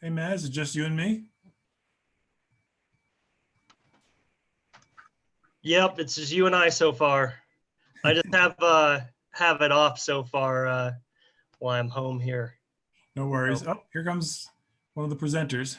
Hey, Matt, is it just you and me? Yep, it's just you and I so far. I just have it off so far while I'm home here. No worries. Oh, here comes one of the presenters.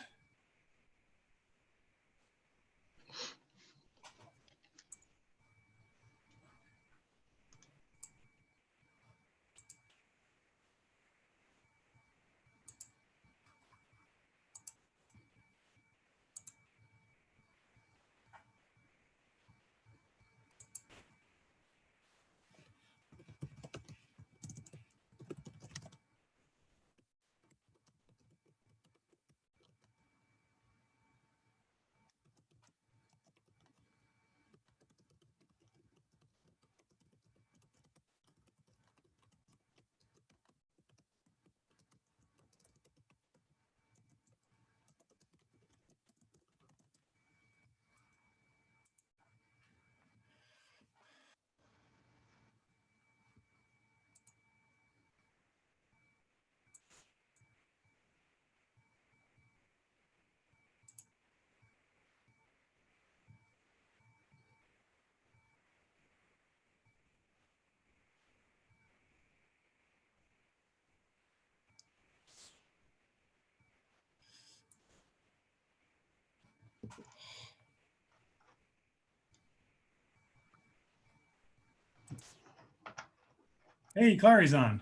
Hey, Clary's on.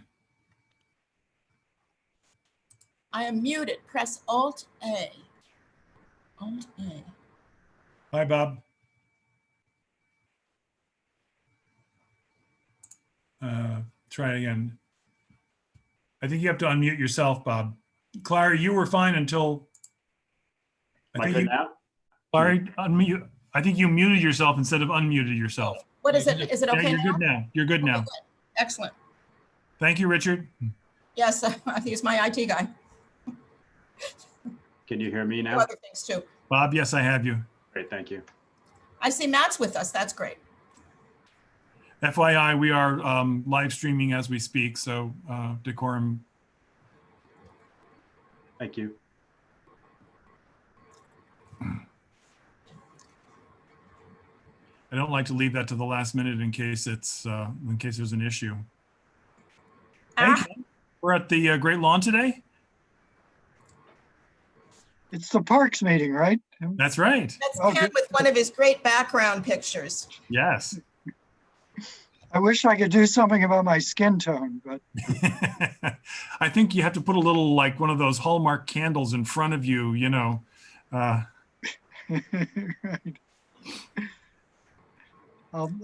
I am muted. Press Alt-A. Alt-A. Hi, Bob. Try it again. I think you have to unmute yourself, Bob. Clary, you were fine until Am I good now? Clary, unmute. I think you muted yourself instead of unmuted yourself. What is it? Is it okay Yeah, you're now? good now. You're good now. Okay, good. Excellent. Thank you, Richard. Yes, I think it's my IT guy. Can you hear me Do now? other things too. Bob, yes, I have you. Great, thank you. I see Matt's with us. That's great. FYI, we are live streaming as we speak, so decorum. Thank you. I don't like to leave that to the last minute in case it's in case there's an issue. Hey, Ken, we're at the Great Lawn today. It's the Parks meeting, right? That's right. That's Oh, Ken good. with one of his great background pictures. Yes. I wish I could do something about my skin tone, but I think you have to put a little, like one of those Hallmark candles in front of you, you know. right.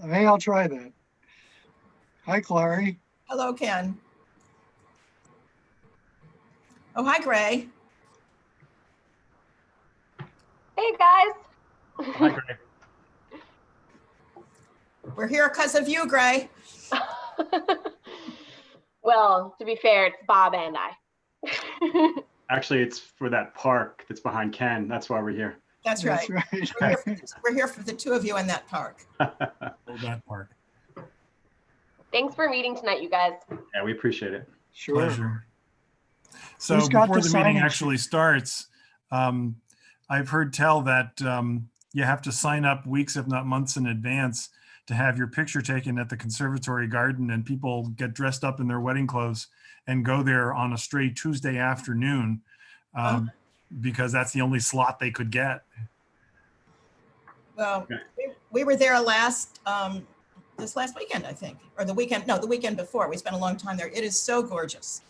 Maybe I'll try that. Hi, Clary. Hello, Ken. Oh, hi, Gray. Hey guys. Hi, Greg. We're here because of you, Gray. Well, to be fair, it's Bob and I. Actually, it's for that park that's behind Ken. That's why we're here. That's right. Right. We're here for the two of you in that park. Hold that part. Thanks for meeting tonight, you guys. Yeah, we appreciate it. Sure. Pleasure. So Who's got before the the meeting sign-in actually starts, I've heard tell that you have to sign up weeks, if not months in advance to have your picture taken at the conservatory garden, and people get dressed up in their wedding clothes and go there on a stray Tuesday afternoon because that's the only slot they could get. Well, we were there this last weekend, I think, or the weekend before. We spent a long time there. It is so gorgeous.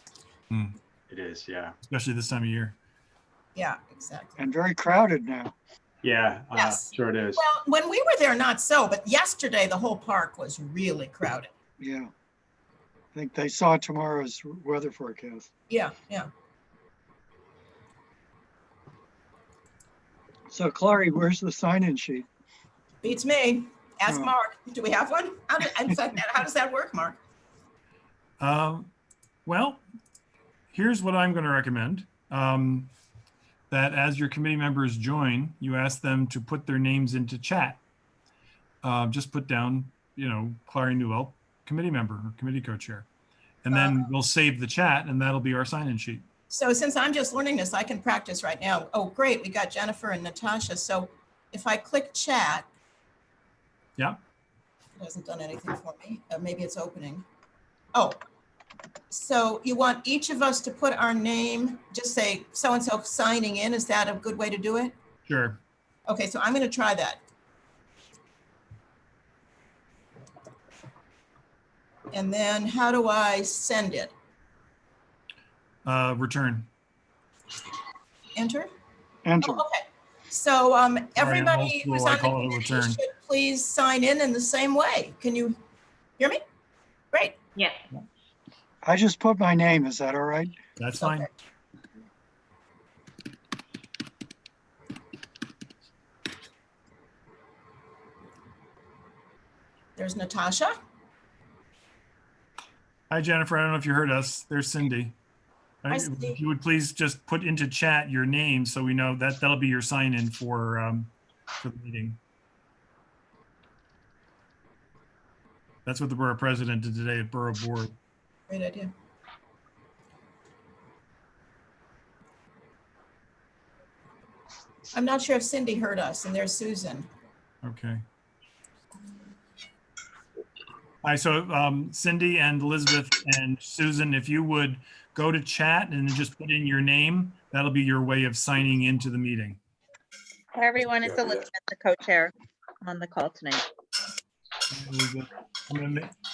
It is, yeah. Especially this time of year. Yeah, exactly. And very crowded now. Yeah, Yes. sure it is. Well, when we were there, not so, but yesterday the whole park was really crowded. Yeah. I think they saw tomorrow's weather forecast. Yeah, yeah. So, Clary, where's the sign-in sheet? Beats me. Ask Oh. Mark. Do we have one? How does that work, Mark? Well, here's what I'm going to recommend. That as your committee members join, you ask them to put their names into chat. Just put down, you know, Clary Newell, committee member or committee co-chair. And then we'll save the chat and that'll be our sign-in sheet. So since I'm just learning this, I can practice right now. Oh, great, we got Jennifer and Natasha. So if I click chat, Yeah. it hasn't done anything for me. Maybe it's opening. Oh, so you want each of us to put our name, just say so-and-so signing in. Is that a good way to do it? Sure. Okay, so I'm going to try that. And then how do I send it? Return. Enter? Enter. Oh, okay. So I'm old everybody school. who's I on the call it a committee return. should please sign in the same way. Can you hear me? Great. Yes. I just put my name. Is that all right? That's fine. Okay. There's Natasha. Hi, Jennifer. I don't know if you heard us. There's Cindy. Hi, Cindy. If you would please just put into chat your name so we know that that'll be your sign in for the meeting. That's what the borough president did today at Borough Board. Great idea. I'm not sure if Cindy heard us, and there's Susan. Okay. Hi, so Cindy and Elizabeth and Susan, if you would go to chat and then just put in your name, that'll be your way of signing into the meeting. Hi, everyone. It's Elizabeth, the co-chair on the call tonight. Elizabeth.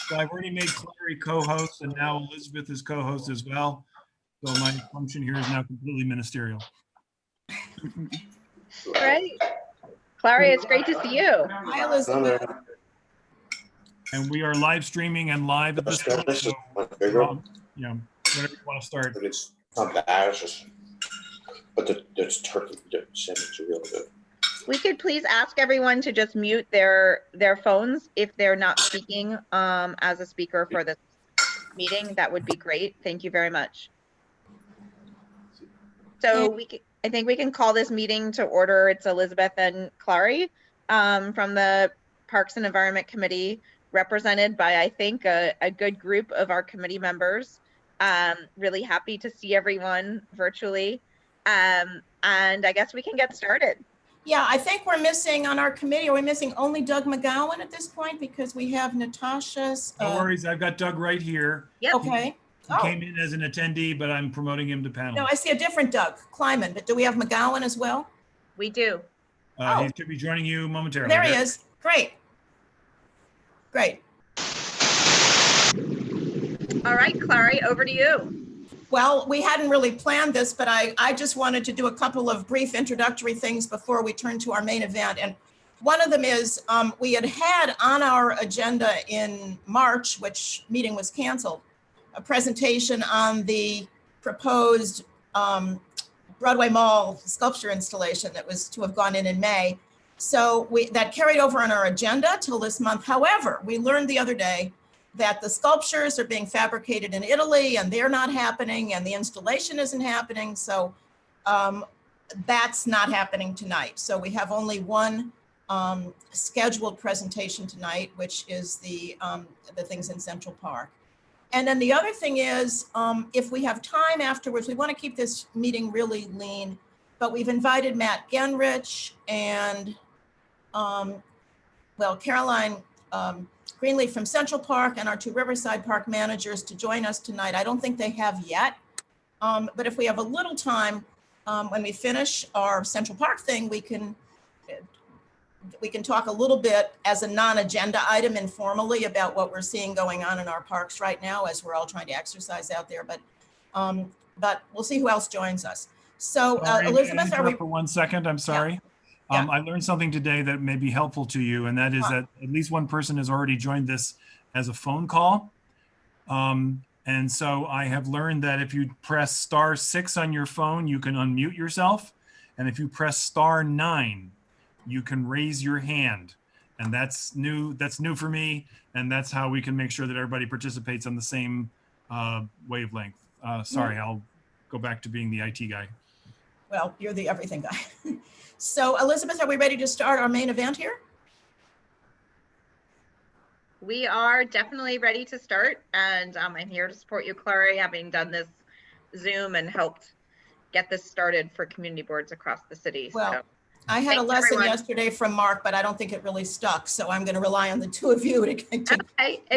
So I've already made Clary co-host and now Elizabeth is co-host as well. So my function here is now completely ministerial. Great. Clary, it's great to see you. Hi, Elizabeth. And we are live streaming and live at this point. So, you know, whatever you want to start. But it's not bad, it's just, but the turkey sandwich are really good. We could please ask everyone to just mute their phones if they're not speaking as a speaker for this meeting. That would be great. Thank you very much. So I think we can call this meeting to order. It's Elizabeth and Clary from the Parks and Environment Committee, represented by, I think, a good group of our committee members. Really happy to see everyone virtually. And I guess we can get started. Yeah, I think we're missing on our committee, are we missing only Doug McGowan at this point? Because we have Natasha's. No worries, I've got Doug right here. Yep. Okay. He came in as an attendee, but I'm promoting him to panel. No, I see a different Doug Kleiman, but do we have McGowan as well? We do. He should be joining you momentarily. There he is. Great. Great. All right, Clary, over to you. Well, we hadn't really planned this, but I just wanted to do a couple of brief introductory things before we turn to our main event. And one of them is we had on our agenda in March, which meeting was canceled, a presentation on the proposed Broadway Mall sculpture installation that was to have gone in May. So that carried over on our agenda till this month. However, we learned the other day that the sculptures are being fabricated in Italy and they're not happening and the installation isn't happening. So that's not happening tonight. So we have only one scheduled presentation tonight, which is the things in Central Park. And then the other thing is, if we have time afterwards, we want to keep this meeting really lean, but we've invited Matt Genrich and, well, Caroline Greenleaf from Central Park and our two Riverside Park managers to join us tonight. I don't think they have yet, but if we have a little time, when we finish our Central Park thing, we can talk a little bit as a non-agenda item informally about what we're seeing going on in our parks right now as we're all trying to exercise out there, but we'll see who else joins us. So Elizabeth, are we? For 1 second, I'm sorry. Yeah. I learned something today that may be helpful to you, and that is that at least one person has already joined this as a phone call. And so I have learned that if you press *6 on your phone, you can unmute yourself. And if you press *9, you can raise your hand. And that's new for me. And that's how we can make sure that everybody participates on the same wavelength. Sorry, I'll go back to being the IT guy. Well, you're the everything guy. So Elizabeth, are we ready to start our main event here? We are definitely ready to start, and I'm here to support you, Clary, having done this Zoom and helped get this started for community boards across the city. Well, So I had a thanks, lesson everyone. yesterday from Mark, but I don't think it really stuck. So I'm going to rely on the two of you to It do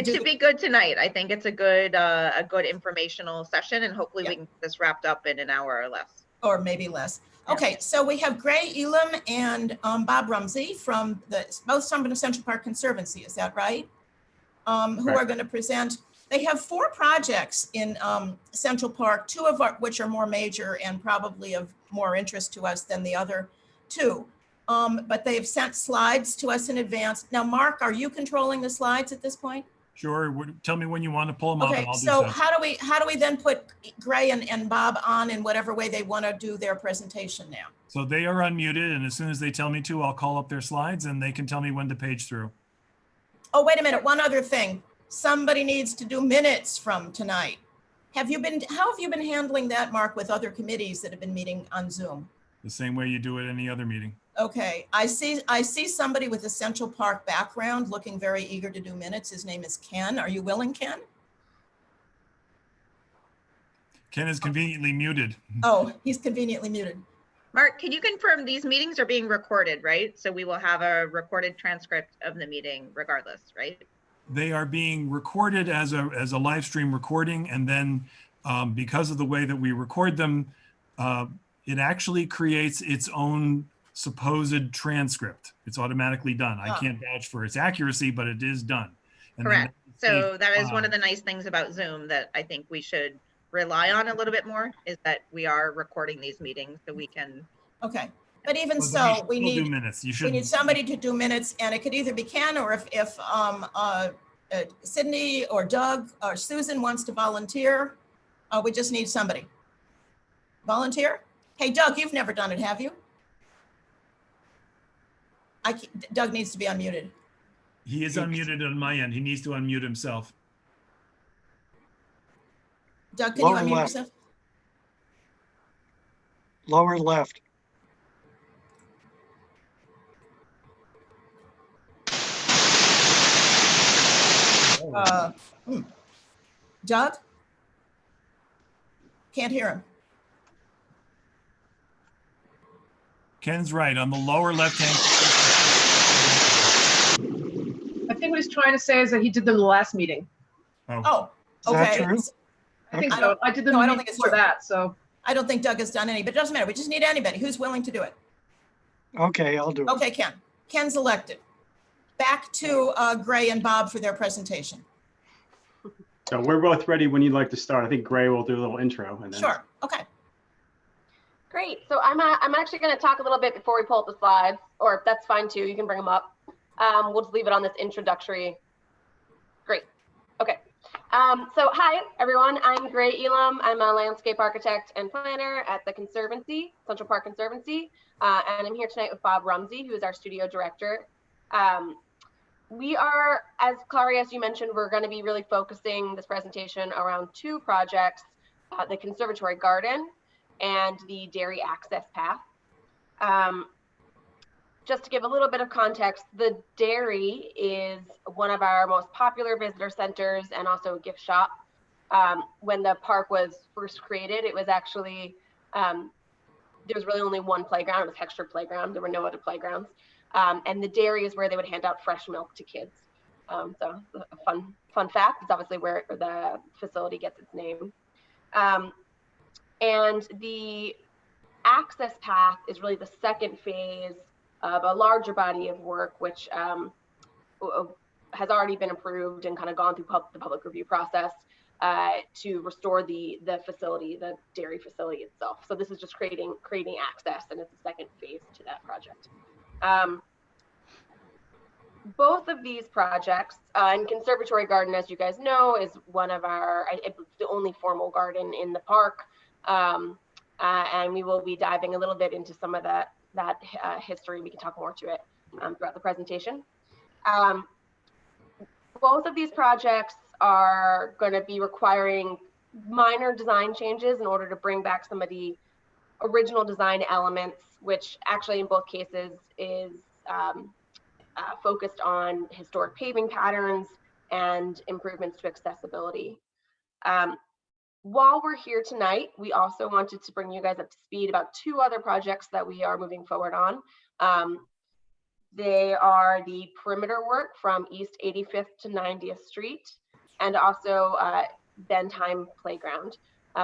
should the- be good tonight. I think it's a good informational session, and hopefully Yeah. we can get this wrapped up in an hour or less. or maybe less. Yeah. Okay, so we have Gray Elam and Bob Rumsey from the both Summerton Central Park Conservancy, is that right? Who Right. are going to present. They have 4 projects in Central Park, 2 of which are more major and probably of more interest to us than the other 2. But they've sent slides to us in advance. Now, Mark, are you controlling the slides at this point? Sure. Tell me when you want to pull them up Okay, and I'll do so so. how do we then put Gray and Bob on in whatever way they want to do their presentation now? So they are unmuted, and as soon as they tell me to, I'll call up their slides and they can tell me when to page through. Oh, wait a minute, one other thing. Somebody needs to do minutes from tonight. How have you been handling that, Mark, with other committees that have been meeting on Zoom? The same way you do at any other meeting. Okay, I see somebody with a Central Park background looking very eager to do minutes. His name is Ken. Are you willing, Ken? Ken is conveniently muted. Oh, he's conveniently muted. Mark, can you confirm these meetings are being recorded, right? So we will have a recorded transcript of the meeting regardless, right? They are being recorded as a live stream recording, and then because of the way that we record them, it actually creates its own supposed transcript. It's automatically done. I can't vouch for its accuracy, but it is done. And then Correct. So that is one of the nice things about Zoom that I think we should rely on a little bit more, is that we are recording these meetings so we can. Okay, but even Well, so, you we still do need minutes. You we should. need somebody to do minutes, and it could either be Ken, or if Sydney or Doug or Susan wants to volunteer, we just need somebody. Volunteer? Hey, Doug, you've never done it, have you? Doug needs to be unmuted. He is unmuted on my end. He needs to unmute himself. Doug, can you Lower unmute left. yourself? Lower left. Doug? Can't hear him. Ken's right. On the lower left-hand. I think what he's trying to say is that he did them the last meeting. Oh, Is that okay. true? I think I so. don't- I did them no, I the don't meeting think it's before true. that, so. I don't think Doug has done any, but it doesn't matter. We just need anybody who's willing to do it. Okay, I'll do it. Okay, Ken. Ken's elected. Back to Gray and Bob for their presentation. So we're both ready when you'd like to start. I think Gray will do a little intro and then. Sure, okay. Great. So I'm actually going to talk a little bit before we pull up the slides, or that's fine too. You can bring them up. We'll just leave it on this introductory. Great. Okay. So hi, everyone. I'm Gray Elam. I'm a landscape architect and planner at the Conservancy, Central Park Conservancy. And I'm here tonight with Bob Rumsey, who is our studio director. We are, as Clary, as you mentioned, we're going to be really focusing this presentation around 2 projects, the Conservatory Garden and the Dairy Access Path. Just to give a little bit of context, the dairy is one of our most popular visitor centers and also a gift shop. When the park was first created, it was actually, there was really only one playground. It was Hexter Playground. There were no other playgrounds. And the dairy is where they would hand out fresh milk to kids. So a fun fact, it's obviously where the facility gets its name. And the access path is really the second phase of a larger body of work, which has already been approved and kind of gone through the public review process to restore the facility, the dairy facility itself. So this is just creating access, and it's the second phase to that project. Both of these projects, and Conservatory Garden, as you guys know, is one of our, it's the only formal garden in the park. And we will be diving a little bit into some of that history. We can talk more to it throughout the presentation. Both of these projects are going to be requiring minor design changes in order to bring back some of the original design elements, which actually in both cases is focused on historic paving patterns and improvements to accessibility. While we're here tonight, we also wanted to bring you guys up to speed about 2 other projects that we are moving forward on. They are the perimeter work from East 85th to 90th Street, and also Bentheim Playground,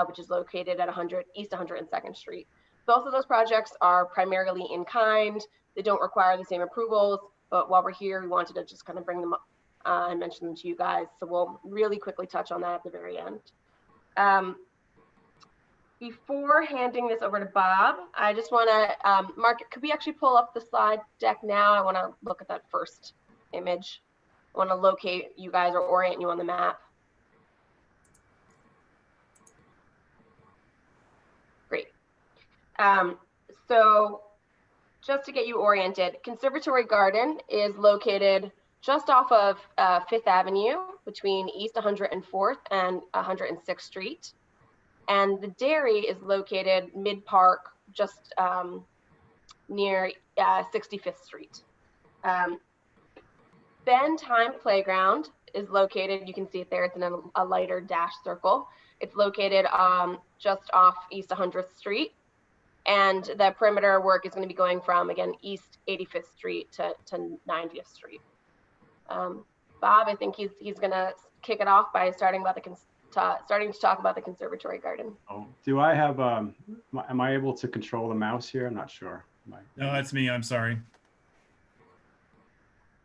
which is located at East 102nd Street. Both of those projects are primarily in kind. They don't require the same approvals, but while we're here, we wanted to just kind of bring them up and mention them to you guys. So we'll really quickly touch on that at the very end. Before handing this over to Bob, I just want to, Mark, could we actually pull up the slide deck now? I want to look at that first image. I want to locate you guys or orient you on the map. Great. So just to get you oriented, Conservatory Garden is located just off of 5th Avenue between East 104th and 106th Street. And the dairy is located mid-park, just near 65th Street. Bentheim Playground is located, you can see it there, it's in a lighter dash circle. It's located just off East 100th Street. And the perimeter work is going to be going from, again, East 85th Street to 90th Street. Bob, I think he's going to kick it off by starting to talk about the Conservatory Garden. Oh, do I have, am I able to control the mouse here? I'm not sure. No, that's me. I'm sorry.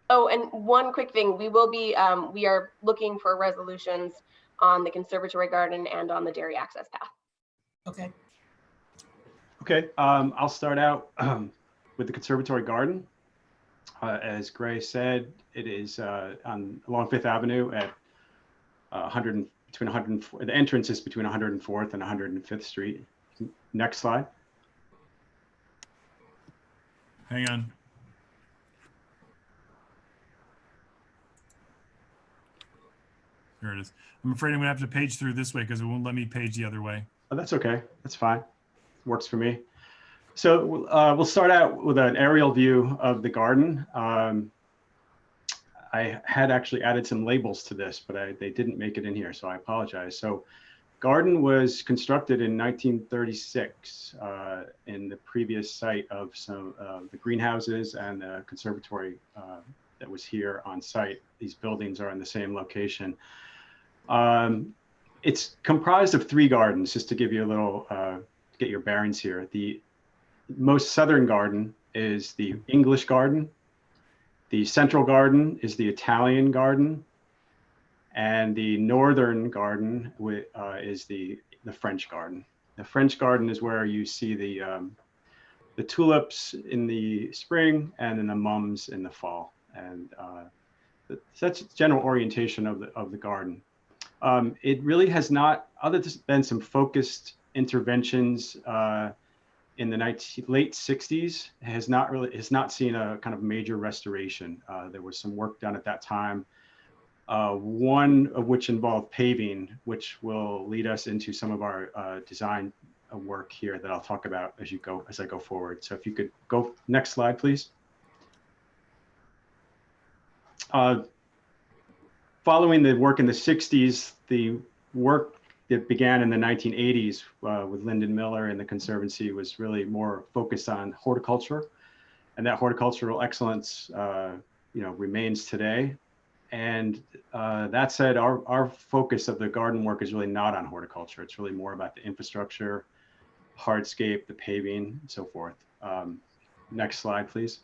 Oh, and one quick thing, we are looking for resolutions on the Conservatory Garden and on the dairy access path. Okay. Okay, I'll start out with the Conservatory Garden. As Gray said, it is along 5th Avenue at the entrance is between 104th and 105th Street. Next slide. Hang on. There it is. I'm afraid I'm gonna have to page through this way because it won't let me page the other way. Oh, that's okay. That's fine. Works for me. So we'll start out with an aerial view of the garden. I had actually added some labels to this, but they didn't make it in here, so I apologize. So garden was constructed in 1936 in the previous site of some the greenhouses and the conservatory that was here on site. These buildings are in the same location. It's comprised of 3 gardens, just to give you a little, get your bearings here. The most southern garden is the English garden. The central garden is the Italian garden. And the northern garden is the French garden. The French garden is where you see the tulips in the spring and then the mums in the fall. And that's general orientation of the garden. It really has not, other than some focused interventions in the late 60s, has not seen a kind of major restoration. There was some work done at that time, one of which involved paving, which will lead us into some of our design work here that I'll talk about as I go forward. So if you could go next slide, please. Following the work in the 60s, the work that began in the 1980s with Lyndon Miller and the Conservancy was really more focused on horticulture, and that horticultural excellence, remains today. And that said, our focus of the garden work is really not on horticulture. It's really more about the infrastructure, hardscape, the paving, and so forth. Next slide, please.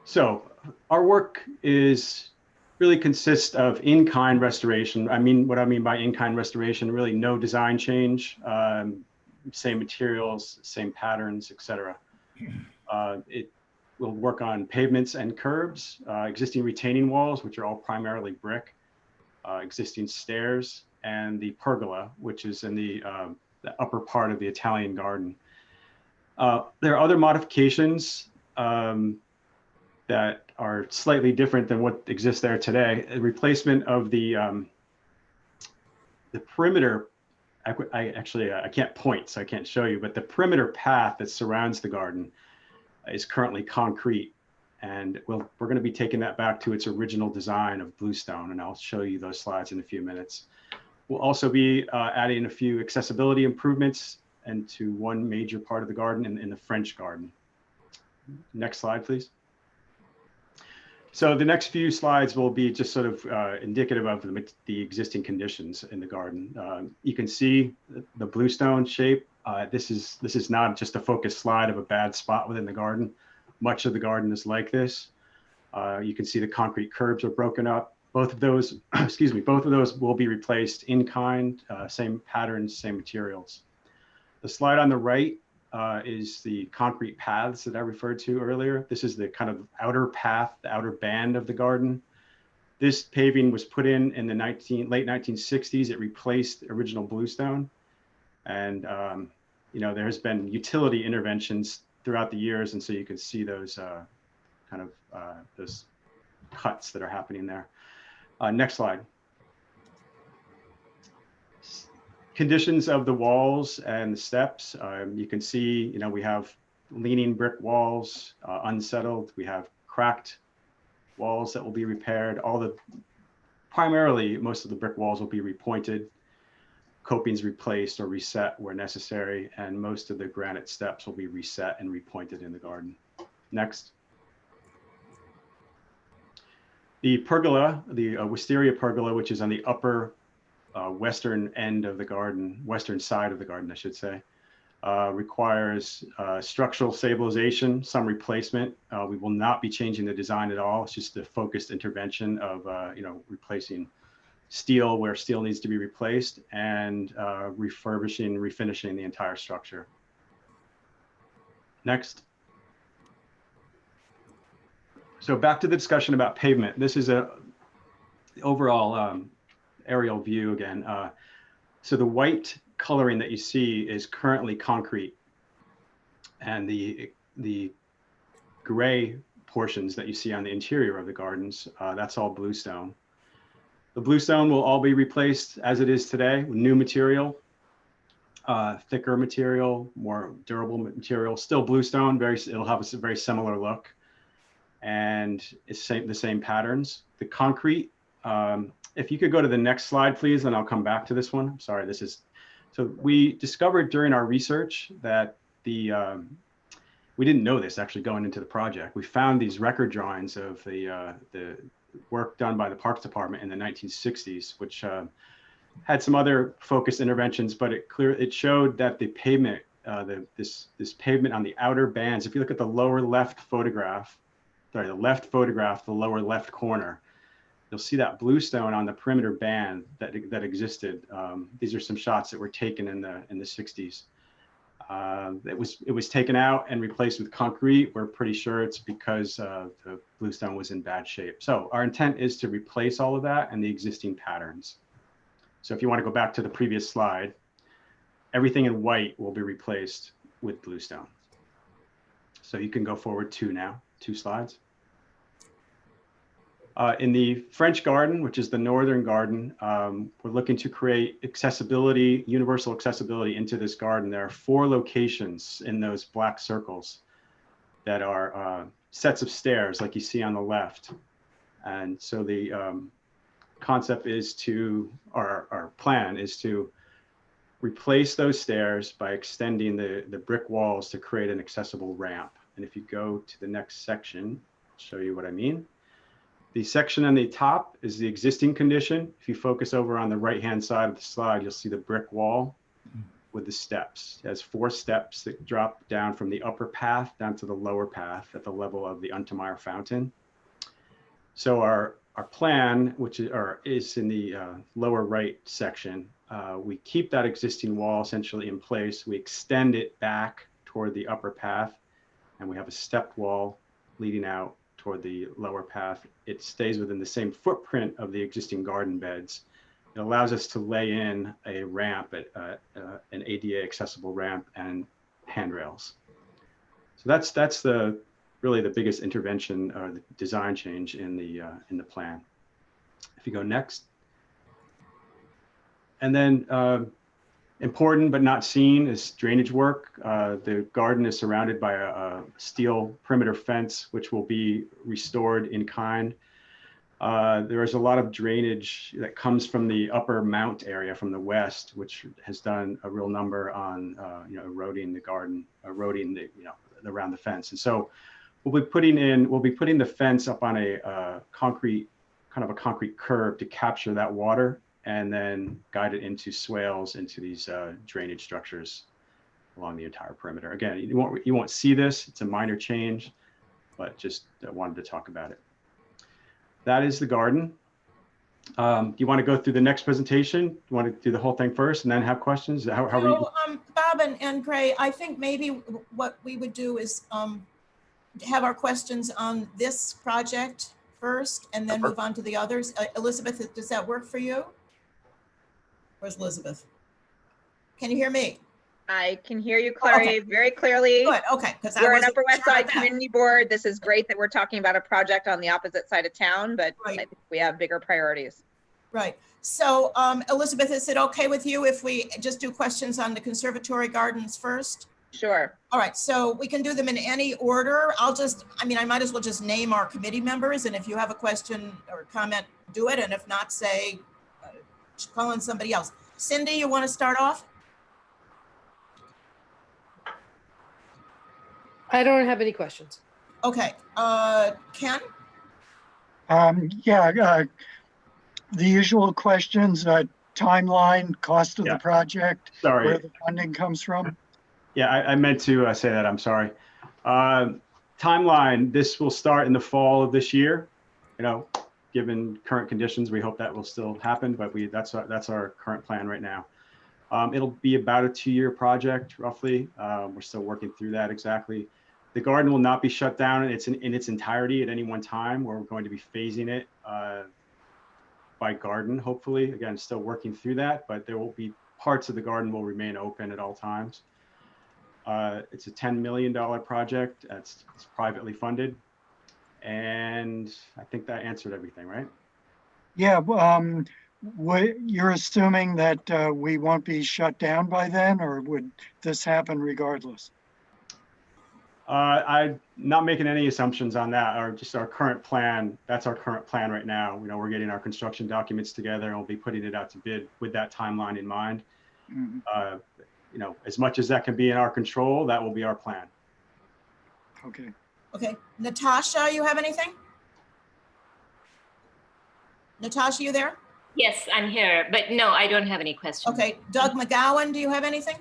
So our work really consists of in-kind restoration. What I mean by in-kind restoration, really no design change, same materials, same patterns, etc. It will work on pavements and curbs, existing retaining walls, which are all primarily brick, existing stairs, and the pergola, which is in the upper part of the Italian garden. There are other modifications that are slightly different than what exists there today. A replacement of the perimeter, I can't point, so I can't show you, but the perimeter path that surrounds the garden is currently concrete, And we're going to be taking that back to its original design of bluestone, and I'll show you those slides in a few minutes. We'll also be adding a few accessibility improvements into one major part of the garden in the French garden. Next slide, please. So the next few slides will be just sort of indicative of the existing conditions in the garden. You can see the bluestone shape. This is not just a focused slide of a bad spot within the garden. Much of the garden is like this. You can see the concrete curbs are broken up. Both of those, excuse me, both of those will be replaced in kind, same patterns, same materials. The slide on the right is the concrete paths that I referred to earlier. This is the kind of outer path, the outer band of the garden. This paving was put in the late 1960s. It replaced original bluestone. And, you know, there has been utility interventions throughout the years. And so you can see those those cuts that are happening there. Next slide. Conditions of the walls and the steps. You can see, you know, we have leaning brick walls, unsettled. We have cracked walls that will be repaired. Primarily, most of the brick walls will be repointed, copings replaced or reset where necessary, and most of the granite steps will be reset and repointed in the garden. Next. The pergola, the wisteria pergola, which is on the upper western end of the garden, western side of the garden, I should say, requires structural stabilization, some replacement. We will not be changing the design at all. It's just a focused intervention of, you know, replacing steel where steel needs to be replaced and refurbishing, refinishing the entire structure. Next. So back to the discussion about pavement. This is a overall aerial view again. So the white coloring that you see is currently concrete, and the gray portions that you see on the interior of the gardens, that's all bluestone. The bluestone will all be replaced as it is today with new material, thicker material, more durable material, still bluestone, it'll have a very similar look, and it's the same patterns. The concrete, if you could go to the next slide, please, and I'll come back to this one. I'm sorry, so we discovered during our research that we didn't know this actually going into the project. We found these record drawings of the work done by the Parks Department in the 1960s, which had some other focused interventions, but it showed that the pavement, this pavement on the outer bands, if you look at the lower left photograph, the lower left corner, you'll see that bluestone on the perimeter band that existed. These are some shots that were taken in the 60s. It was taken out and replaced with concrete. We're pretty sure it's because the bluestone was in bad shape. So our intent is to replace all of that and the existing patterns. So if you want to go back to the previous slide, everything in white will be replaced with bluestone. So you can go forward two slides. In the French garden, which is the northern garden, we're looking to create accessibility, universal accessibility into this garden. There are 4 locations in those black circles that are sets of stairs like you see on the left. And so the concept is our plan is to replace those stairs by extending the brick walls to create an accessible ramp. And if you go to the next section, I'll show you what I mean. The section on the top is the existing condition. If you focus over on the right-hand side of the slide, you'll see the brick wall with the steps. It has 4 steps that drop down from the upper path down to the lower path at the level of the Untermeyer fountain. So our plan, which is in the lower right section, we keep that existing wall essentially in place. We extend it back toward the upper path, and we have a stepped wall leading out toward the lower path. It stays within the same footprint of the existing garden beds. It allows us to lay in a ramp, an ADA accessible ramp and handrails. So that's really the biggest intervention or the design change in the plan. If you go next. And then Important but not seen is drainage work. The garden is surrounded by a steel perimeter fence, which will be restored in kind. There is a lot of drainage that comes from the upper mount area from the west, which has done a real number on eroding the garden, eroding the around the fence. And so we'll be putting the fence up on a concrete curb to capture that water, and then guide it into swales into these drainage structures along the entire perimeter. Again, you won't see this. It's a minor change, but just wanted to talk about it. That is the garden. Do you want to go through the next presentation? Do you want to do the whole thing first and then have questions? How are we? Bob and Gray, I think maybe what we would do is have our questions on this project first and then move on to the others. Elizabeth, does that work for you? Where's Elizabeth? Can you hear me? I can hear you, Clary, very clearly. Good, okay. Because we're an Upper West Side Community Board. This is great that we're talking about a project on the opposite side of town, but I think we have bigger priorities. Right. So Elizabeth, is it okay with you if we just do questions on the conservatory gardens first? Sure. All right, so we can do them in any order. I might as well just name our committee members, and if you have a question or comment, do it, and if not, say, call in somebody else. Cindy, you want to start off? I don't have any questions. Okay, Ken? The usual questions, timeline, cost of the project, Sorry. where the funding comes from. Yeah, I meant to say that. I'm sorry. Timeline, this will start in the fall of this year. Given current conditions, we hope that will still happen, but that's our current plan right now. It'll be about a 2-year project, roughly. We're still working through that exactly. The garden will not be shut down in its entirety at any one time. We're going to be phasing it by garden, hopefully. Again, still working through that, but there will be parts of the garden will remain open at all times. It's a $10 million project. It's privately funded. And I think that answered everything, right? Yeah, you're assuming that we won't be shut down by then, or would this happen regardless? I'm not making any assumptions on that, or just our current plan. That's our current plan right now. We're getting our construction documents together, and we'll be putting it out to bid with that timeline in mind. Mm-hmm. As much as that can be in our control, that will be our plan. Okay. Okay, Natasha, you have anything? Natasha, you there? Yes, I'm here, but no, I don't have any questions. Okay, Doug McGowan, do you have anything?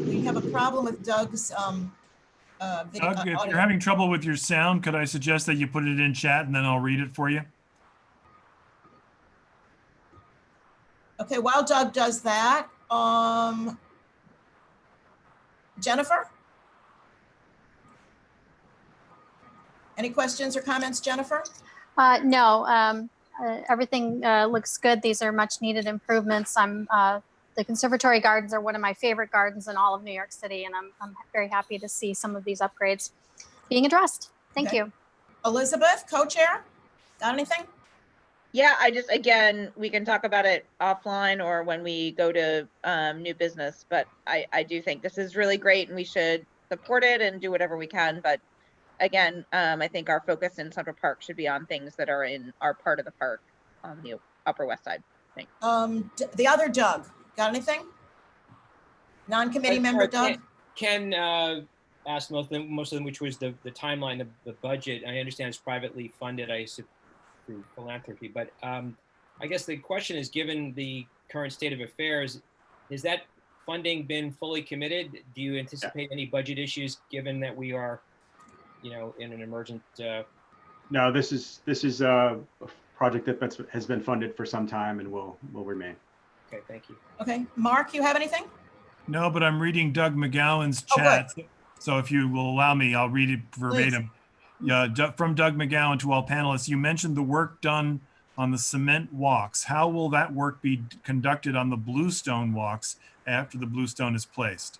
We have a problem with Doug's video. Doug, if you're having trouble with your sound, could I suggest that you put it in chat and then I'll read it for you? Okay, while Doug does that, Jennifer? Any questions or comments, Jennifer? No, everything looks good. These are much needed improvements. The conservatory gardens are one of my favorite gardens in all of New York City, and I'm very happy to see some of these upgrades being addressed. Thank you. Elizabeth, co-chair, got anything? Yeah, again, we can talk about it offline or when we go to new business, but I do think this is really great and we should support it and do whatever we can. But again, I think our focus in Central Park should be on things that are in our part of the park on the Upper West Side. Thanks. The other Doug, got anything? Non-committee member Doug? Ken asked most of them, which was the timeline of the budget. I understand it's privately funded, I assume, through philanthropy, but I guess the question is, given the current state of affairs, has that funding been fully committed? Do you anticipate any budget issues given that we are in an emergent? No, this is a project that has been funded for some time and will remain. Okay, thank you. Okay, Mark, you have anything? No, but I'm reading Doug McGowan's chat. So if you will allow me, I'll read it verbatim. Please. Yeah, from Doug McGowan to all panelists, you mentioned the work done on the cement walks. How will that work be conducted on the bluestone walks after the bluestone is placed?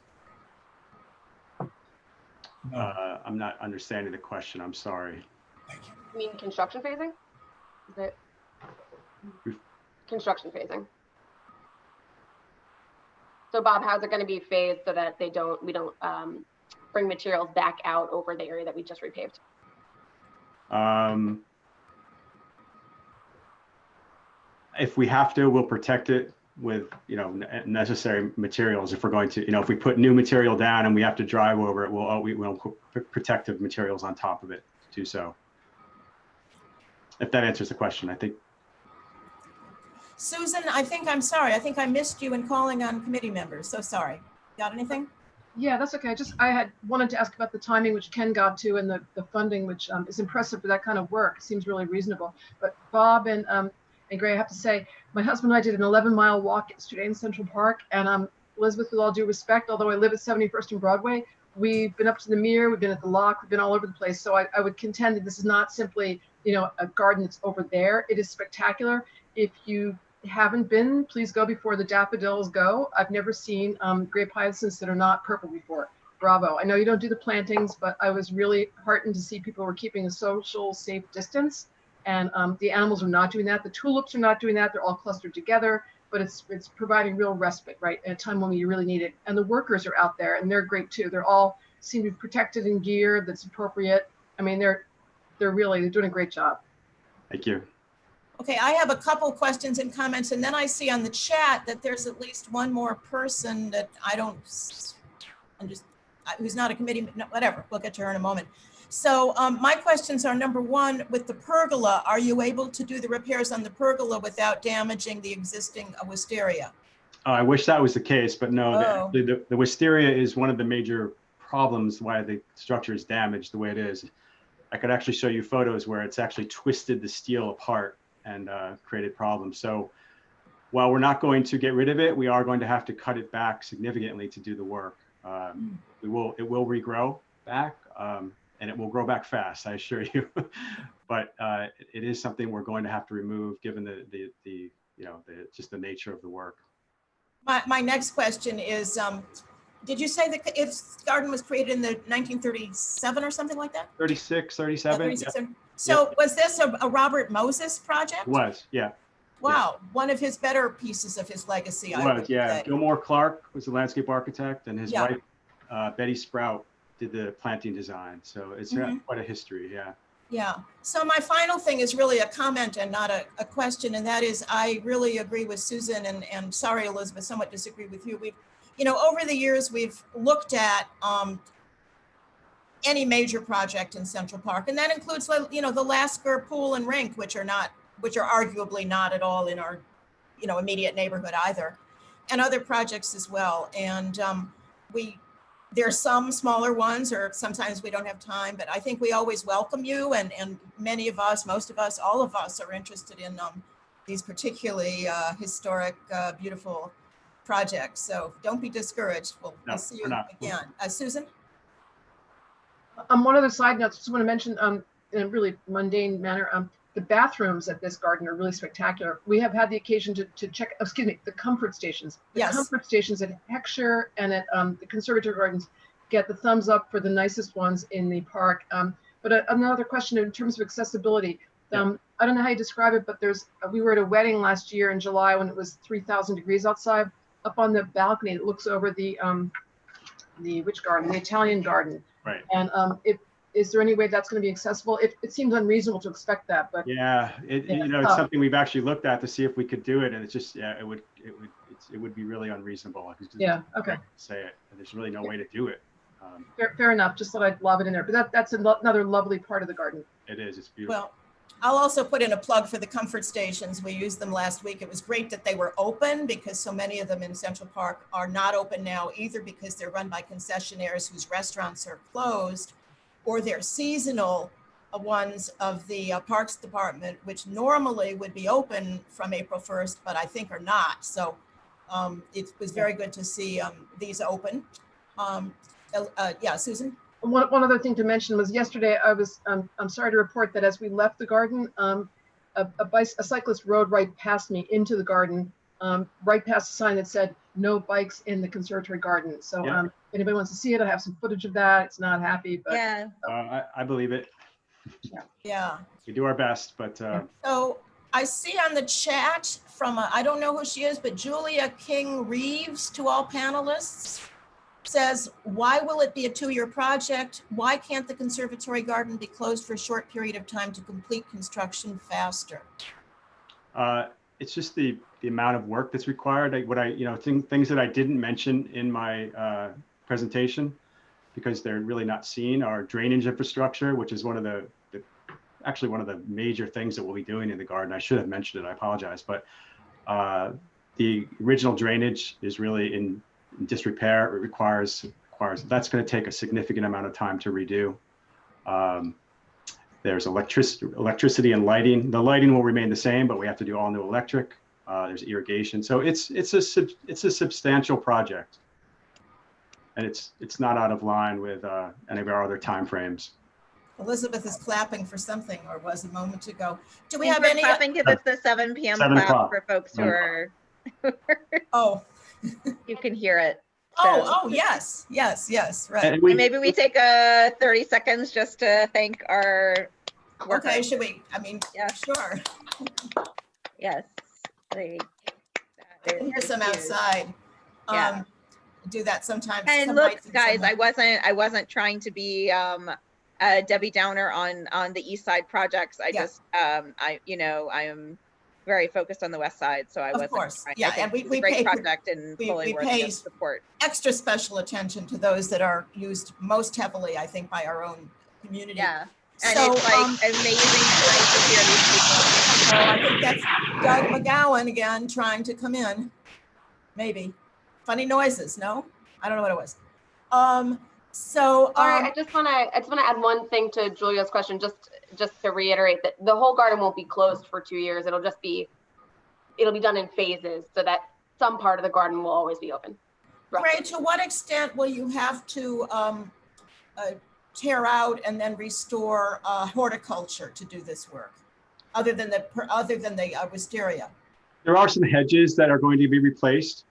I'm not understanding the question. I'm sorry. You mean construction phasing? Is it construction phasing? So Bob, how's it going to be phased so that we don't bring materials back out over the area that we just repaved? If we have to, we'll protect it with, necessary materials. If we're going to, if we put new material down and we have to drive over it, we'll put protective materials on top of it to do so. If that answers the question, I think. Susan, I'm sorry. I think I missed you in calling on committee members. So sorry. Got anything? Yeah, that's okay. I had wanted to ask about the timing, which Ken got to, and the funding, which is impressive for that kind of work. It seems really reasonable. But Bob and Gray, I have to say, my husband and I did an 11-mile walk yesterday in Central Park. And Elizabeth, with all due respect, although I live at 71st and Broadway, we've been up to the Mere, we've been at the Lock, we've been all over the place. So I would contend that this is not simply, a garden that's over there. It is spectacular. If you haven't been, please go before the daffodils go. I've never seen grape hyacinths that are not purple before. Bravo. I know you don't do the plantings, but I was really heartened to see people were keeping a social safe distance. And the animals are not doing that. The tulips are not doing that. They're all clustered together, but it's providing real respite, right? At a time when you really need it. And the workers are out there and they're great too. They're all seem to be protected in gear that's appropriate. I mean, they're doing a great job. Thank you. Okay, I have a couple questions and comments, and then I see on the chat that there's at least one more person that who's not a committee, no, whatever, we'll get to her in a moment. So my questions are, number one, with the pergola, are you able to do the repairs on the pergola without damaging the existing wisteria? I wish that was the case, but no, Oh. the wisteria is one of the major problems why the structure is damaged the way it is. I could actually show you photos where it's actually twisted the steel apart and created problems. So while we're not going to get rid of it, we are going to have to cut it back significantly to do the work. It will regrow back, and it will grow back fast, I assure you. But it is something we're going to have to remove, given just the nature of the work. My next question is, did you say that its garden was created in the 1937 or something like that? 36, 37. 37. Yep. So was this a Robert Moses project? It was, yeah. Wow, one of his better pieces of his legacy. It was, yeah. Gilmore Clark was the landscape architect, and his wife, Betty Sprout, did the planting design. So it's got quite a history, yeah. Yeah. So my final thing is really a comment and not a question, and that is I really agree with Susan, and sorry, Elizabeth, somewhat disagree with you. We've, over the years, we've looked at any major project in Central Park, and that includes, the Lasker Pool and Rink, which are arguably not at all in our, immediate neighborhood either, and other projects as well. And there's some smaller ones, or sometimes we don't have time, but I think we always welcome you, and many of us, most of us, all of us are interested in these particularly historic, beautiful projects. So don't be discouraged. We'll see you again. Susan? One other side note, just want to mention in a really mundane manner, the bathrooms at this garden are really spectacular. We have had the occasion to check, the comfort stations. The comfort stations at Heckscher and at the Conservatory Gardens get the thumbs up for the nicest ones in the park. But another question in terms of accessibility, I don't know how you describe it, but we were at a wedding last year in July when it was 3,000 degrees outside. Up on the balcony, it looks over which garden? The Italian garden. Right. And is there any way that's going to be accessible? It seems unreasonable to expect that, but yeah, it's something we've actually looked at to see if we could do it, and it's just it would be really unreasonable. Yeah. Okay. Say it. There's really no way to do it. Fair enough. Just thought I'd lob it in there, but that's another lovely part of the garden. It is. It's beautiful. Well, I'll also put in a plug for the comfort stations. We used them last week. It was great that they were open, because so many of them in Central Park are not open now, either because they're run by concessionaires whose restaurants are closed, or they're seasonal ones of the Parks Department, which normally would be open from April 1st, but I think are not. So it was very good to see these open. Susan? One other thing to mention was yesterday I'm sorry to report that as we left the garden, a cyclist rode right past me into the garden, right past a sign that said no bikes in the conservatory garden. So if anybody wants to see it, I have some footage of that. It's not happy, but I believe it. Yeah. We do our best, but so I see on the chat from, I don't know who she is, but Julia King Reeves, to all panelists, says, why will it be a 2-year project? Why can't the conservatory garden be closed for a short period of time to complete construction faster? It's just the amount of work that's required. Things that I didn't mention in my presentation, because they're really not seen, are drainage infrastructure, which is one of the major things that we'll be doing in the garden. I should have mentioned it, I apologize, but the original drainage is really in disrepair. It requires that's going to take a significant amount of time to redo. There's electricity and lighting. The lighting will remain the same, but we have to do all new electric. There's irrigation, so it's a substantial project, and it's not out of line with any of our other timeframes. Elizabeth is clapping for something, or was a moment ago. Do we We're have any? clapping because it's the 7 p.m. 7 clap o'clock. for folks who are. Oh. You can hear it. Oh, yes, right. And maybe we take 30 seconds just to thank our workers. Okay, should we? I mean, yeah, sure. Yes. Here's some outside. Yeah. Do that sometimes. And look, guys, I wasn't trying to be a Debbie Downer on the East Side projects. I just I am very focused on the West Side, so I wasn't. Of course, trying. yeah, and we great pay project and fully worthy of support. Extra special attention to those that are used most heavily, I think, by our own community. Yeah, and so, it's like amazing tonight to hear these people. Oh, I think that's Doug McGowan again trying to come in. Maybe funny noises. No, I don't know what it was. I just want to add one thing to Julia's question, just to reiterate that the whole garden won't be closed for 2 years. It'll be done in phases, so that some part of the garden will always be open. Ray, to what extent will you have to tear out and then restore horticulture to do this work, other than the wisteria? There are some hedges that are going to be replaced.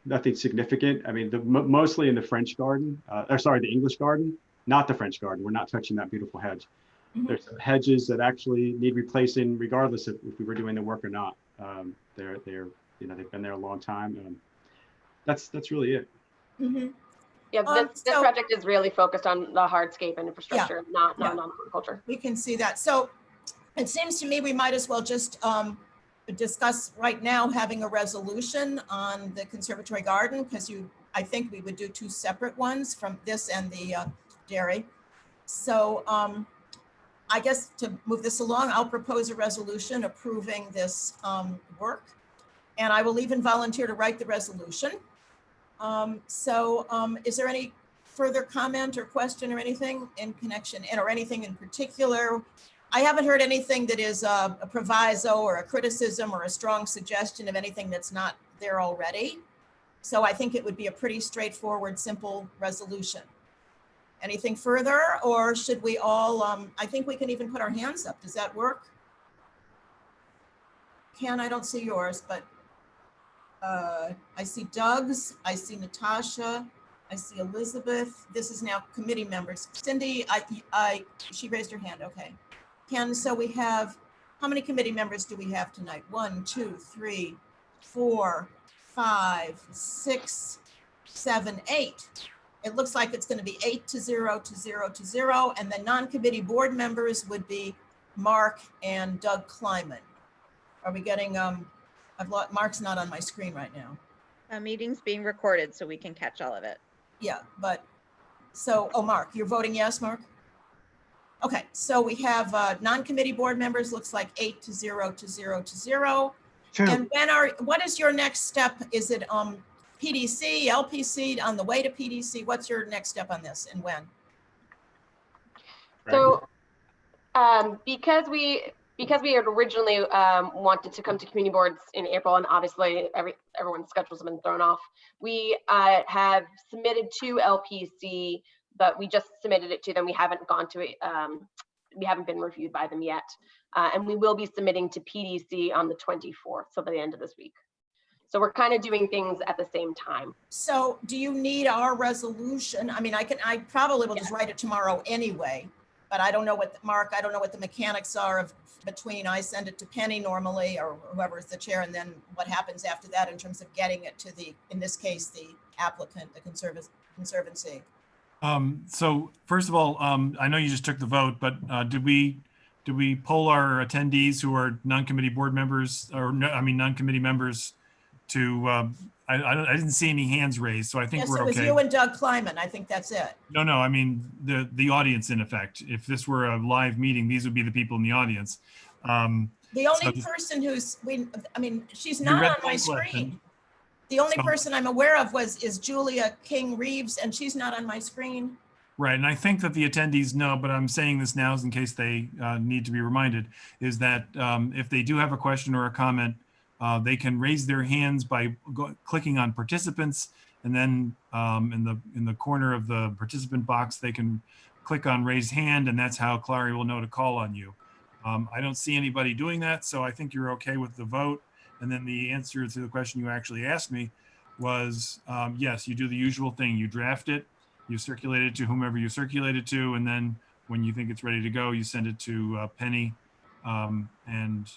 Nothing significant. I mean, mostly in the French garden, the English garden, not the French garden. We're not touching that beautiful hedge. Mm-hmm. There's some hedges that actually need replacing, regardless of if we were doing the work or not. They've been there a long time. That's really it. Mm-hmm. Yeah, this project is really focused on the hardscape and infrastructure, not on horticulture. We can see that. So it seems to me we might as well just discuss right now having a resolution on the conservatory garden, because I think we would do 2 separate ones from this and the dairy. So I guess to move this along, I'll propose a resolution approving this work, and I will even volunteer to write the resolution. Is there any further comment or question or anything in connection or anything in particular? I haven't heard anything that is a proviso or a criticism or a strong suggestion of anything that's not there already. So I think it would be a pretty straightforward, simple resolution. Anything further, or should we all, I think we can even put our hands up. Does that work? Ken, I don't see yours, but I see Doug's, I see Natasha, I see Elizabeth. This is now committee members. Cindy, she raised her hand, okay. Ken, so we have, how many committee members do we have tonight? 1, 2, 3, 4, 5, 6, 7, 8. It looks like it's going to be 8 to 0 to 0 to 0. And the non-committee board members would be Mark and Doug Kleiman. Are we getting, Mark's not on my screen right now. A meeting's being recorded so we can catch all of it. Yeah, but, Mark, you're voting yes, Mark? Okay, so we have non-committee board members, looks like 8 to 0 to 0 to 0. 2. And what is your next step? Is it PDC, LPC, on the way to PDC? What's your next step on this and when? So because we had originally wanted to come to community boards in April, and obviously everyone's schedules have been thrown off, we have submitted to LPC, but we just submitted it to them. We haven't gone to it. We haven't been reviewed by them yet. And we will be submitting to PDC on the 24th, so by the end of this week. So we're kind of doing things at the same time. So do you need our resolution? I mean, I probably will just write it tomorrow anyway. but I don't know what, Mark, I don't know what the mechanics are of between I send it to Penny normally or whoever is the chair, and then what happens after that in terms of getting it to the, in this case, the applicant, the conservancy. So first of all, I know you just took the vote, but did we poll our attendees who are non-committee board members or no, I mean, non-committee members to, I didn't see any hands raised, so I think Yes, we're it was okay. you and Doug Kleiman. I think that's it. No, I mean, the audience in effect. If this were a live meeting, these would be the people in the audience. The only So- person who's, I mean, she's You not read on my my question. screen. The only So- person I'm aware of is Julia King Reeves, and she's not on my screen. Right, and I think that the attendees know, but I'm saying this now in case they need to be reminded, is that if they do have a question or a comment, they can raise their hands by clicking on participants, and then in the corner of the participant box, they can click on raise hand, and that's how Clary will know to call on you. I don't see anybody doing that, so I think you're okay with the vote. And then the answer to the question you actually asked me was, yes, you do the usual thing. You draft it, you circulate it to whomever you circulate it to, and then when you think it's ready to go, you send it to Penny, and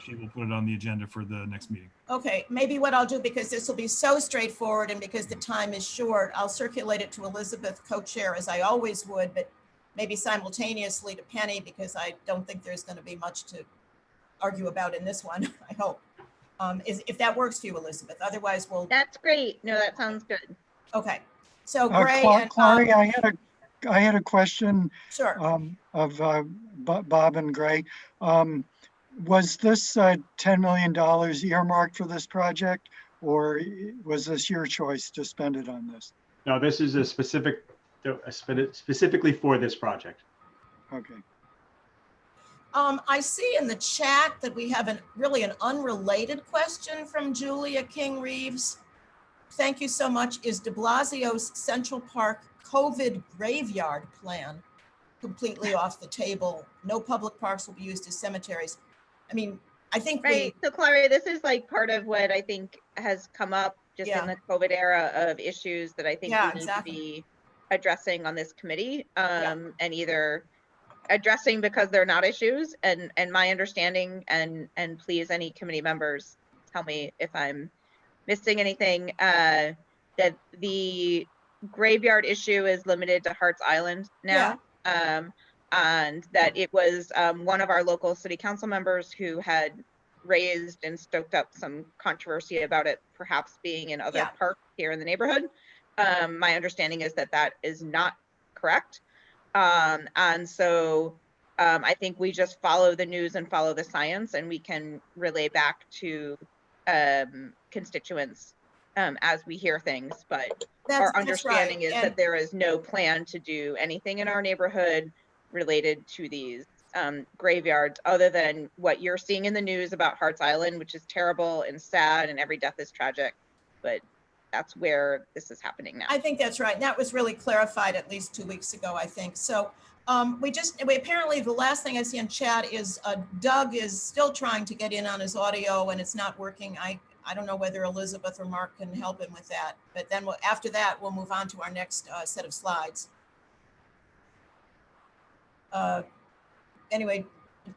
she will put it on the agenda for the next meeting. Okay, maybe what I'll do, because this will be so straightforward and because the time is short, I'll circulate it to Elizabeth, co-chair, as I always would, but maybe simultaneously to Penny, because I don't think there's going to be much to argue about in this one, I hope. If that works for you, Elizabeth. Otherwise, we'll. That's great. No, that sounds good. Okay. So Gray and Clary, I had a question sure. of Bob and Gray. Was this $10 million earmarked for this project, or was this your choice to spend it on this? No, this is specifically for this project. Okay. I see in the chat that we have really an unrelated question from Julia King Reeves. Thank you so much. Is de Blasio's Central Park COVID graveyard plan completely off the table? No public parks will be used as cemeteries. I mean, I think right. So Clary, this is like part of what I think has come up just in the COVID era of issues that I think we need to be addressing on this committee, and either addressing because they're not issues, and my understanding, and please, any committee members, tell me if I'm missing anything, that the graveyard issue is limited to Harts Island now. And that it was one of our local city council members who had raised and stoked up some controversy about it perhaps being in other parks here in the neighborhood. My understanding is that that is not correct. And so I think we just follow the news and follow the science, and we can relay back to constituents as we hear things. But our understanding is that there is no plan to do anything in our neighborhood related to these graveyards, other than what you're seeing in the news about Harts Island, which is terrible and sad, and every death is tragic. But that's where this is happening now. I think that's right. And that was really clarified at least 2 weeks ago, I think. So we apparently, the last thing I see in chat is Doug is still trying to get in on his audio and it's not working. I don't know whether Elizabeth or Mark can help him with that, but then after that, we'll move on to our next set of slides. Anyway,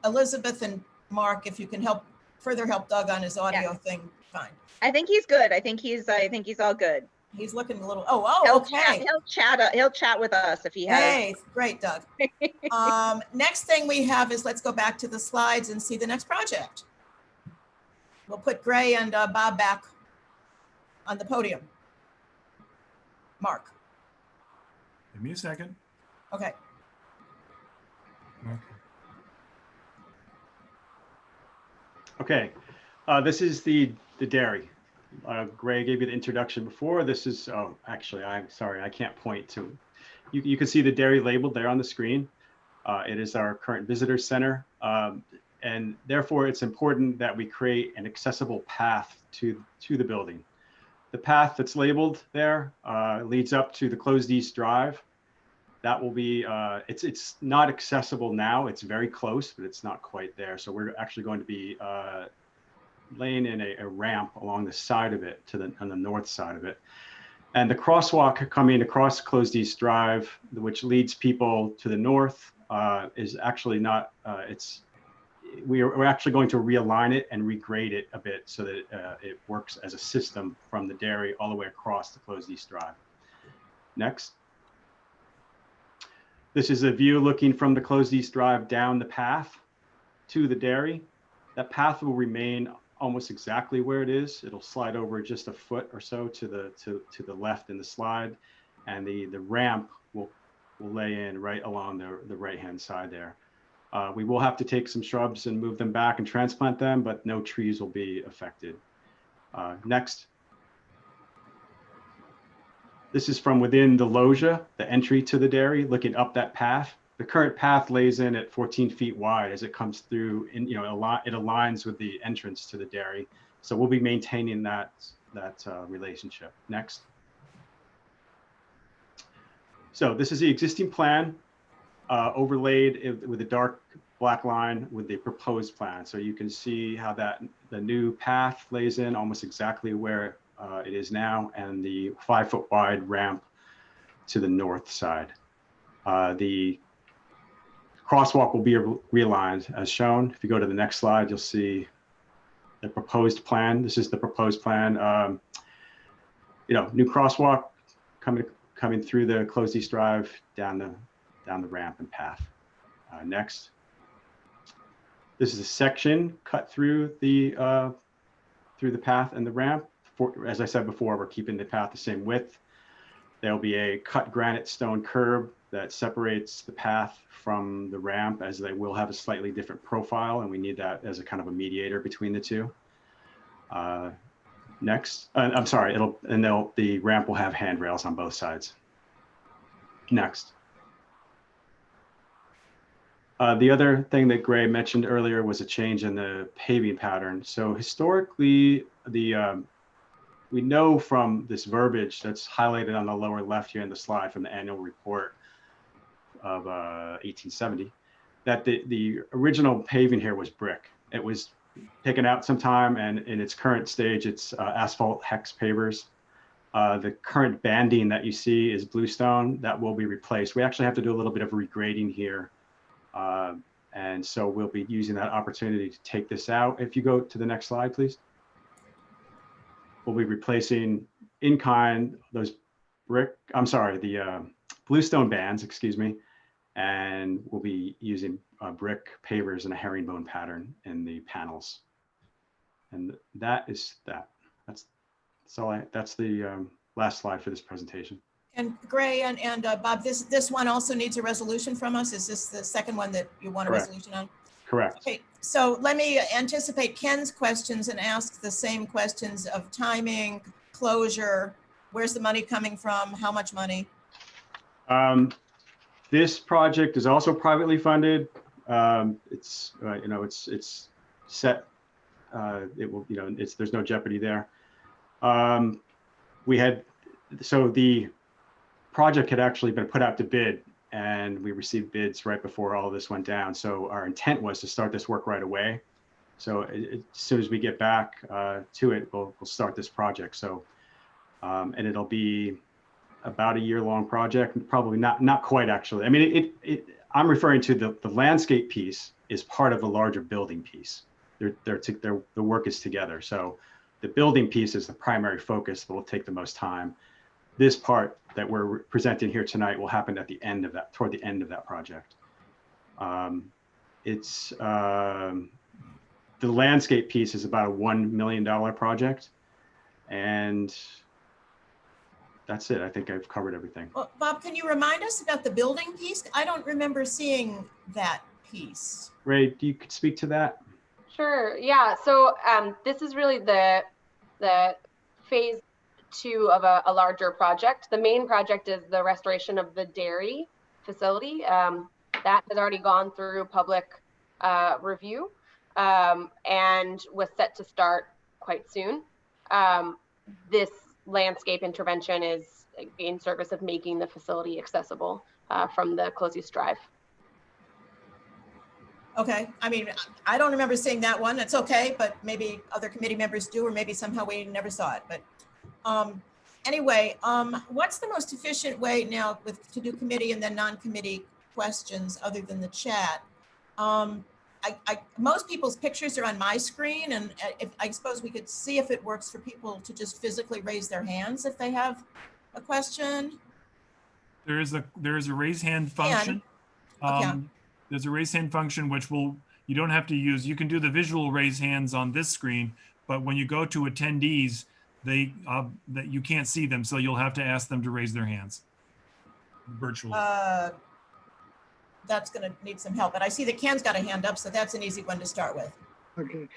Elizabeth and Mark, if you can further help Doug on his audio thing, fine. I think he's good. I think he's all good. He's looking a little, okay. He'll chat with us if he has. Hey, great, Doug. Next thing we have is, let's go back to the slides and see the next project. We'll put Gray and Bob back on the podium. Mark. Give me a second. Okay. Okay, this is the dairy. Gray gave you the introduction before. This is, actually, I'm sorry, I can't point to. You can see the dairy labeled there on the screen. It is our current visitor center. And therefore, it's important that we create an accessible path to the building. The path that's labeled there leads up to the closed east drive. That will be, it's not accessible now. It's very close, but it's not quite there. So we're actually going to be laying in a ramp along the side of it on the north side of it. And the crosswalk coming across Closed East Drive, which leads people to the north, is actually not, we're actually going to realign it and regrade it a bit so that it works as a system from the dairy all the way across the Closed East Drive. Next. This is a view looking from the Closed East Drive down the path to the dairy. That path will remain almost exactly where it is. It'll slide over just a foot or so to the left in the slide, and the ramp will lay in right along the right-hand side there. We will have to take some shrubs and move them back and transplant them, but no trees will be affected. Next. This is from within the loggia, the entry to the dairy, looking up that path. The current path lays in at 14 feet wide as it comes through, and it aligns with the entrance to the dairy. So we'll be maintaining that relationship. Next. So this is the existing plan overlaid with a dark black line with the proposed plan. So you can see how the new path lays in almost exactly where it is now, and the 5-foot wide ramp to the north side. The crosswalk will be realigned as shown. If you go to the next slide, you'll see the proposed plan. This is the proposed plan. New crosswalk coming through the Closed East Drive down the ramp and path. Next. This is a section cut through the path and the ramp. As I said before, we're keeping the path the same width. There'll be a cut granite stone curb that separates the path from the ramp, as they will have a slightly different profile, and we need that as a kind of a mediator between the two. Next, I'm sorry, the ramp will have handrails on both sides. Next. The other thing that Gray mentioned earlier was a change in the paving pattern. So historically, we know from this verbiage that's highlighted on the lower left here in the slide from the annual report of 1870, that the original paving here was brick. It was taken out sometime, and in its current stage, it's asphalt hex pavers. The current banding that you see is bluestone. That will be replaced. We actually have to do a little bit of regrading here. And so we'll be using that opportunity to take this out. If you go to the next slide, please. We'll be replacing in kind those the bluestone bands, excuse me, and we'll be using brick pavers and a herringbone pattern in the panels. And that's the last slide for this presentation. And Gray and Bob, this one also needs a resolution from us. Is this the second one that you want a Correct. resolution on? Correct. Okay, so let me anticipate Ken's questions and ask the same questions of timing, closure, where's the money coming from, how much money? This project is also privately funded. It's it's set. It will, there's no jeopardy there. The project had actually been put out to bid, and we received bids right before all of this went down. So our intent was to start this work right away. So as soon as we get back to it, we'll start this project. So, and it'll be about a year-long project, probably not quite actually. I mean, I'm referring to the landscape piece is part of the larger building piece. The work is together. So the building piece is the primary focus that will take the most time. This part that we're presenting here tonight will happen at the end of that, toward the end of that project. The landscape piece is about a $1 million project, and that's it. I think I've covered everything. Well, Bob, can you remind us about the building piece? I don't remember seeing that piece. Ray, you could speak to that? Sure. Yeah. So this is really the phase 2 of a larger project. The main project is the restoration of the dairy facility. That has already gone through public review and was set to start quite soon. This landscape intervention is in service of making the facility accessible from the Closed East Drive. Okay, I mean, I don't remember seeing that one. It's okay, but maybe other committee members do, or maybe somehow we never saw it. But Anyway, what's the most efficient way now to do committee and then non-committee questions other than the chat? Most people's pictures are on my screen, and I suppose we could see if it works for people to just physically raise their hands if they have a question. There is a raise hand function. Okay. There's a raise hand function which you don't have to use. You can do the visual raise hands on this screen, but when you go to attendees, that you can't see them, so you'll have to ask them to raise their hands virtually. That's going to need some help, but I see that Ken's got a hand up, so that's an easy one to start with. Okay.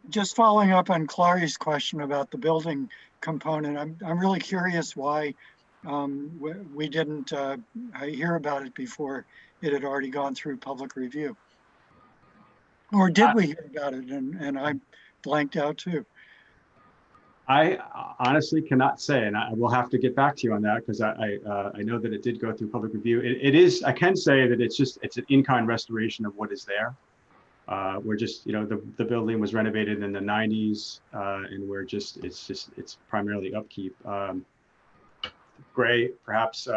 Just following up on Clary's question about the building component, I'm really curious why we didn't hear about it before it had already gone through public review. Or did we hear about it and I blanked out too? I honestly cannot say, and I will have to get back to you on that because I know that it did go through public review. It is, I can say that it's an in-kind restoration of what is there. We're just, the building was renovated in the 90s, and it's primarily upkeep. Gray, perhaps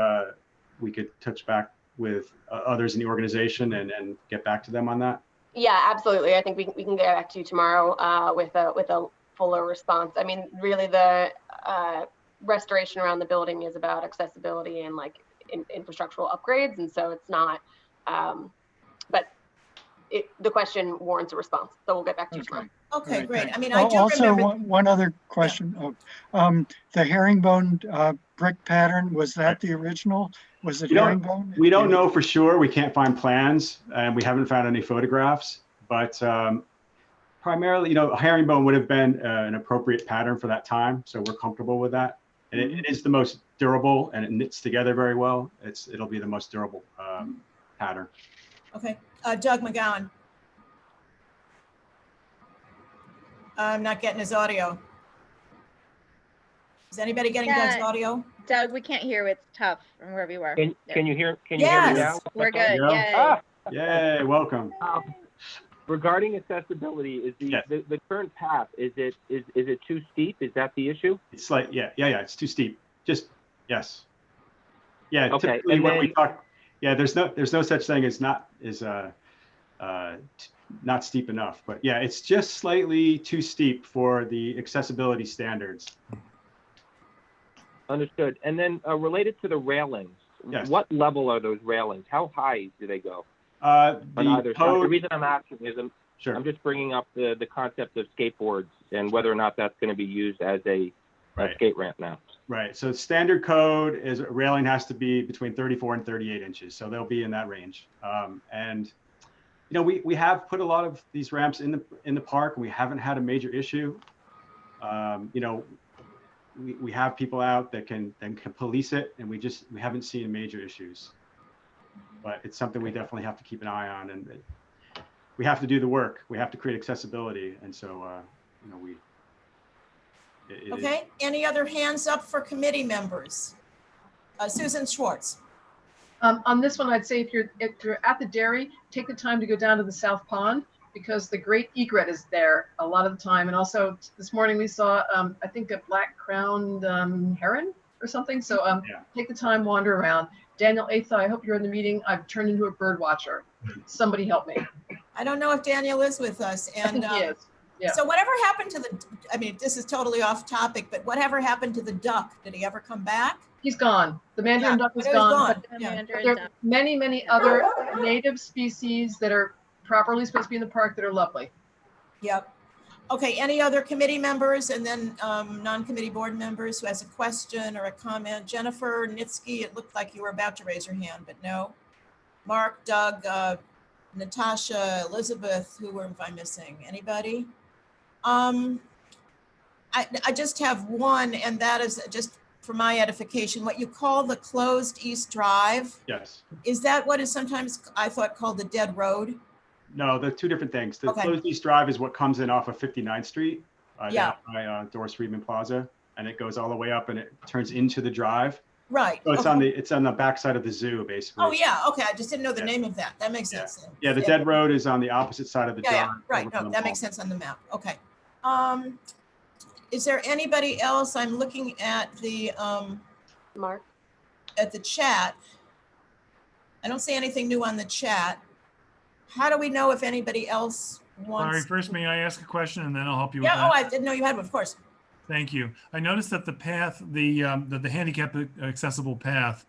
we could touch back with others in the organization and get back to them on that. Yeah, absolutely. I think we can get back to you tomorrow with a fuller response. I mean, really the restoration around the building is about accessibility and like infrastructural upgrades. And so it's not, but the question warrants a response. So we'll get back to you tomorrow. Okay, Right, great. thanks. I mean, I do also remember. one other question. Yeah. The herringbone brick pattern, was that the original? Was it herringbone? We don't know for sure. We can't find plans and we haven't found any photographs, but primarily, herringbone would have been an appropriate pattern for that time. So we're comfortable with that. And it is the most durable and it knits together very well. It'll be the most durable pattern. Okay, Doug McGowan. I'm not getting his audio. Is anybody getting Doug's audio? Doug, we can't hear. It's tough from wherever you are. Can you hear? Can Yes. you hear me now? We're good. Yeah. Yay. Yay, welcome. Regarding accessibility, is the current path is it too steep? Is that the issue? It's like it's too steep. Just yes. Yeah. Okay. Typically And when then, we talk, there's no such thing as not steep enough, but yeah, it's just slightly too steep for the accessibility standards. Understood. And then related to the railings, yes. What level are those railings? How high do they go? On either side? The reason I'm asking is I'm just bringing up the concept of skateboards and whether or not that's going to be used as a skate ramp now. Right. So standard code is a railing has to be between 34 and 38 inches. So they'll be in that range. And we have put a lot of these ramps in the park and we haven't had a major issue. We have people out that can police it and we haven't seen major issues. But it's something we definitely have to keep an eye on, and we have to do the work. We have to create accessibility, and so Okay. Any other hands up for committee members? Susan Schwartz. On this one, I'd say if you're at the dairy, take the time to go down to the South Pond because the great egret is there a lot of the time. And also this morning we saw, I think, a black-crowned heron or something. So take the time, wander around. Daniel Atha, I hope you're in the meeting. I've turned into a bird watcher. Somebody help me. I don't know if Daniel is with us. And he is. Yeah. So whatever happened to I mean, this is totally off topic, but whatever happened to the duck? Did he ever come back? He's gone. The mandarin duck is gone. But there are many, many other native species that are properly supposed to be in the park that are lovely. Yep. Okay, any other committee members and then non-committee board members who has a question or a comment? Jennifer Nitsky, it looked like you were about to raise your hand, but no. Mark, Doug, Natasha, Elizabeth, who am I missing? Anybody? I just have one, and that is just for my edification, what you call the closed East Drive. Yes. Is that what is sometimes, I thought, called the dead road? No, they're two different things. The closed East Drive is what comes in off of 59th Street down by Doris Friedman Plaza, and it goes all the way up and it turns into the drive. Right. So it's on the backside of the zoo, basically. Oh yeah. Okay. I just didn't know the name of that. That makes sense. Yeah. The dead road is on the opposite side of the drive. Yeah. Right. No, that makes sense on the map. Okay. Is there anybody else? I'm looking at the Mark. At the chat. I don't see anything new on the chat. How do we know if anybody else wants? Sorry, first, may I ask a question and then I'll help you with Yeah, that? oh, I didn't know you had one, of course. Thank you. I noticed that the path, the handicap accessible path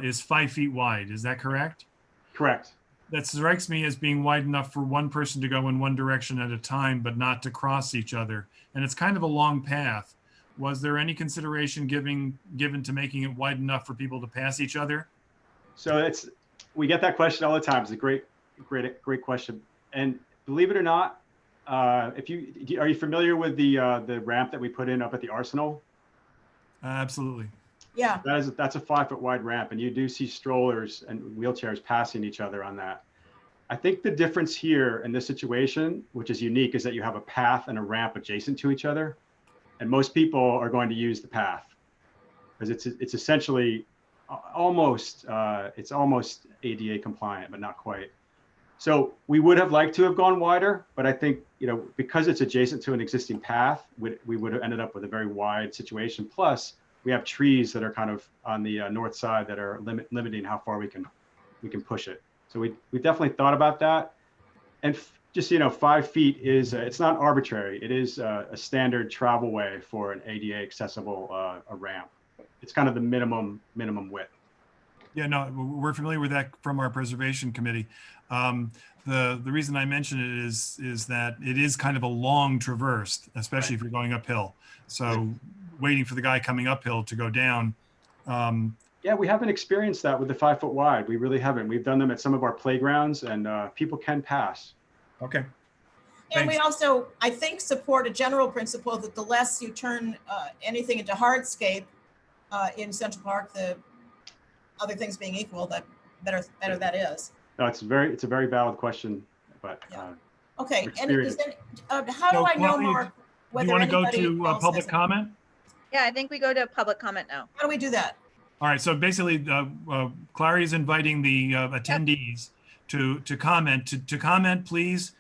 is 5 feet wide. Is that correct? Correct. That strikes me as being wide enough for one person to go in one direction at a time, but not to cross each other. And it's kind of a long path. Was there any consideration given to making it wide enough for people to pass each other? So we get that question all the time. It's a great question. And believe it or not, are you familiar with the ramp that we put in up at the Arsenal? Absolutely. Yeah. That's a 5 foot wide ramp, and you do see strollers and wheelchairs passing each other on that. I think the difference here in this situation, which is unique, is that you have a path and a ramp adjacent to each other, and most people are going to use the path because it's essentially almost ADA compliant, but not quite. So we would have liked to have gone wider, but I think, because it's adjacent to an existing path, we would have ended up with a very wide situation. Plus, we have trees that are kind of on the north side that are limiting how far we can push it. So we definitely thought about that. And just 5 feet is it's not arbitrary. It is a standard travel way for an ADA accessible a ramp. It's kind of the minimum width. Yeah, no, we're familiar with that from our preservation committee. The reason I mention it is that it is kind of a long traverse, especially if you're going uphill. So waiting for the guy coming uphill to go down. Yeah, we haven't experienced that with the 5 foot wide. We really haven't. We've done them at some of our playgrounds, and people can pass. Okay. And we also, I think, support a general principle that the less you turn anything into hardscape in Central Park, the other things being equal, the better that is. No, it's a very valid question, but okay. And is there, how do I know, Mark, whether you want to go anybody to else public has comment? Yeah, I think we go to public comment now. How do we do that? All right. So basically, Clary is inviting the attendees to comment. To comment, please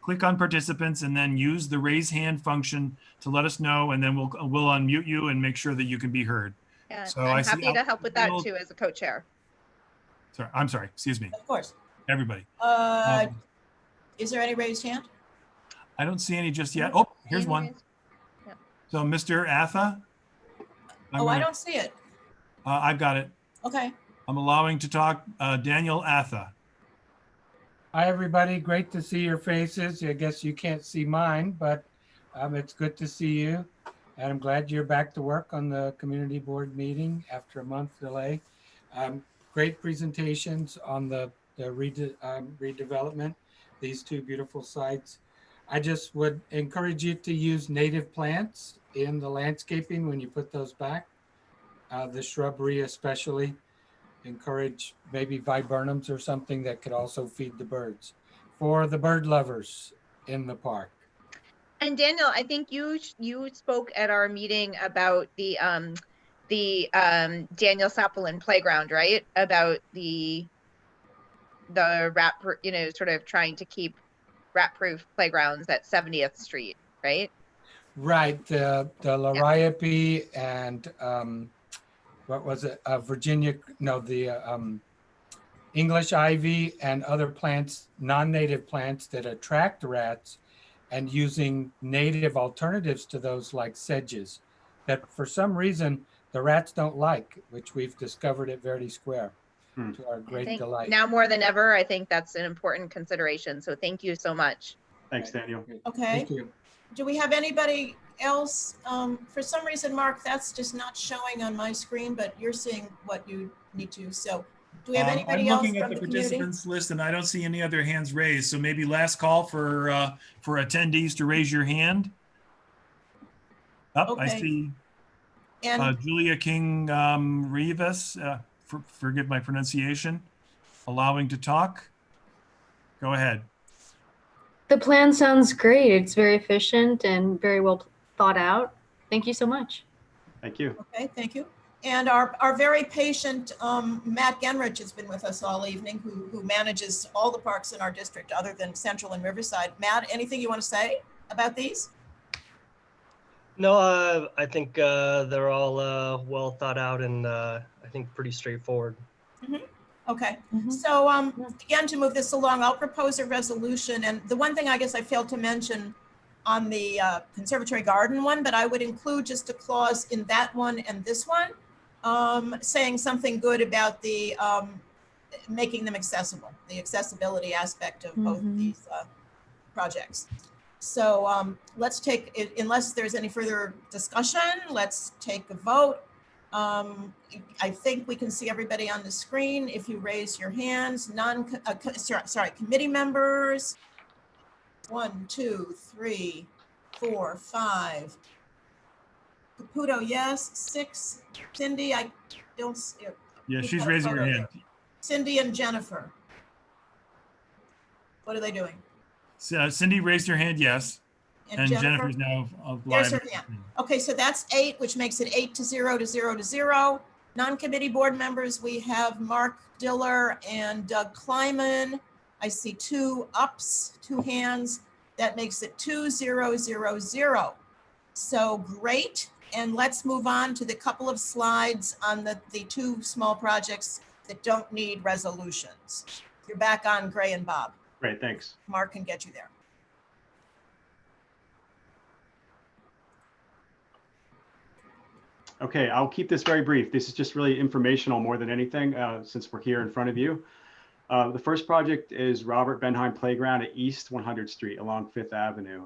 click on participants and then use the raise hand function to let us know, and then we'll unmute you and make sure that you can be heard. Yeah, So I'm happy to help with that too as a co-chair. Sorry, I'm sorry. Excuse me. Of course. Everybody. Is there any raised hand? I don't see any just yet. Oh, here's one. Yeah. So Mr. Atha. I don't see it. I've got it. Okay. I'm allowing to talk Daniel Atha. Hi, everybody. Great to see your faces. I guess you can't see mine, but it's good to see you. And I'm glad you're back to work on the community board meeting after a month delay. Great presentations on the redevelopment, these two beautiful sites. I just would encourage you to use native plants in the landscaping when you put those back. The shrubbery especially. Encourage maybe viburnums or something that could also feed the birds for the bird lovers in the park. And Daniel, I think you spoke at our meeting about the Daniel Sapelin playground, right? About the rat, sort of trying to keep rat-proof playgrounds at 70th Street, right? Right, the Liriope and what was it? Virginia? No, the English ivy and other plants, non-native plants that attract rats, and using native alternatives to those like sedges that for some reason the rats don't like, which we've discovered at Verdi Square to our great delight. Now more than ever, I think that's an important consideration. So thank you so much. Thanks, Daniel. Okay. Thank you. Do we have anybody else? For some reason, Mark, that's just not showing on my screen, but you're seeing what you need to. So do we have anybody else I'm looking from at the community? participants list and I don't see any other hands raised. So maybe last call for attendees to raise your hand. I Okay. see And Julia King Rivas, forgive my pronunciation, allowing to talk. Go ahead. The plan sounds great. It's very efficient and very well thought out. Thank you so much. Thank you. okay, thank you. And our very patient Matt Genrich has been with us all evening, who manages all the parks in our district other than Central and Riverside. Matt, anything you want to say about these? No, I think they're all well thought out and I think pretty straightforward. Okay, so again, to move this along, I'll propose a resolution. And the one thing I guess I failed to mention on the conservatory garden one, but I would include just a clause in that one and this one, saying something good about the making them accessible, the accessibility aspect of both these projects. So let's take it, unless there's any further discussion, let's take a vote. I think we can see everybody on the screen. If you raise your hands, committee members. 1, 2, 3, 4, 5. Caputo, yes. 6. Cindy, I don't see. Yeah, she's raising her hand. Cindy and Jennifer. What are they doing? Cindy raised her hand, yes. And Jennifer's now There's live. her hand. Okay, so that's 8, which makes it 8 to 0 to 0 to 0. Non-committee board members, we have Mark Diller and Doug Kleiman. I see 2 ups, 2 hands. That makes it 2 0 0 0. So great. And let's move on to the couple of slides on the 2 small projects that don't need resolutions. You're back on, Gray and Bob. Great, thanks. Mark can get you there. Okay, I'll keep this very brief. This is just really informational more than anything, since we're here in front of you. The first project is Robert Benheim Playground at East 100th Street along 5th Avenue.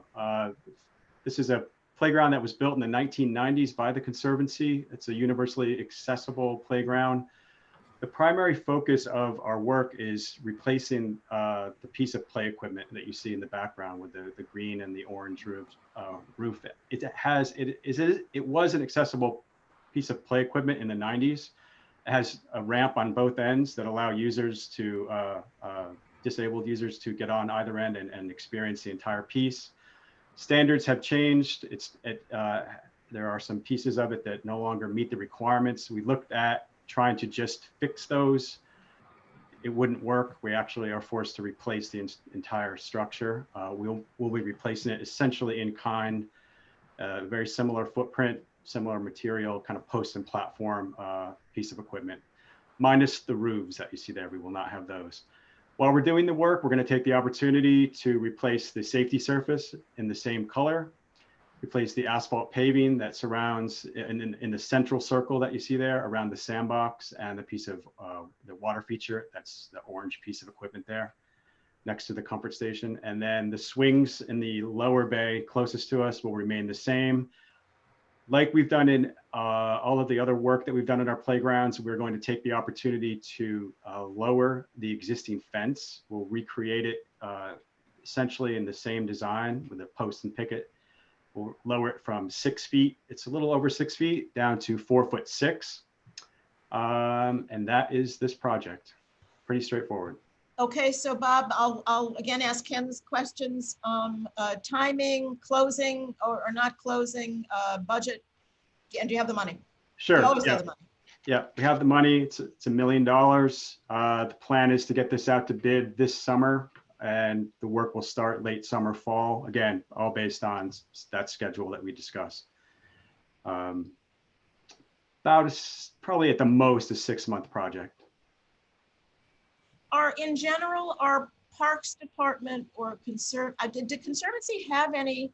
This is a playground that was built in the 1990s by the Conservancy. It's a universally accessible playground. The primary focus of our work is replacing the piece of play equipment that you see in the background with the green and the orange roof. It was an accessible piece of play equipment in the 90s. It has a ramp on both ends that allow users to, disabled users to get on either end and experience the entire piece. Standards have changed. There are some pieces of it that no longer meet the requirements. We looked at trying to just fix those. It wouldn't work. We actually are forced to replace the entire structure. We'll be replacing it essentially in kind, very similar footprint, similar material, kind of post and platform piece of equipment, minus the roofs that you see there. We will not have those. While we're doing the work, we're going to take the opportunity to replace the safety surface in the same color, replace the asphalt paving that surrounds in the central circle that you see there around the sandbox and the piece of the water feature. That's the orange piece of equipment there next to the comfort station. And then the swings in the lower bay closest to us will remain the same. Like we've done in all of the other work that we've done in our playgrounds, we're going to take the opportunity to lower the existing fence. We'll recreate it essentially in the same design with a post and picket. We'll lower it from 6 feet. It's a little over 6 feet down to 4'6". And that is this project. Pretty straightforward. Okay, so Bob, I'll again ask Ken's questions. Timing, closing or not closing, budget, and do you have the money? Sure. You always Yeah. have the money. Yeah, we have the money. It's $1 million. The plan is to get this out to bid this summer, and the work will start late summer, fall. Again, all based on that schedule that we discussed. Probably at the most a 6-month project. In general, our Parks Department or did Conservancy have any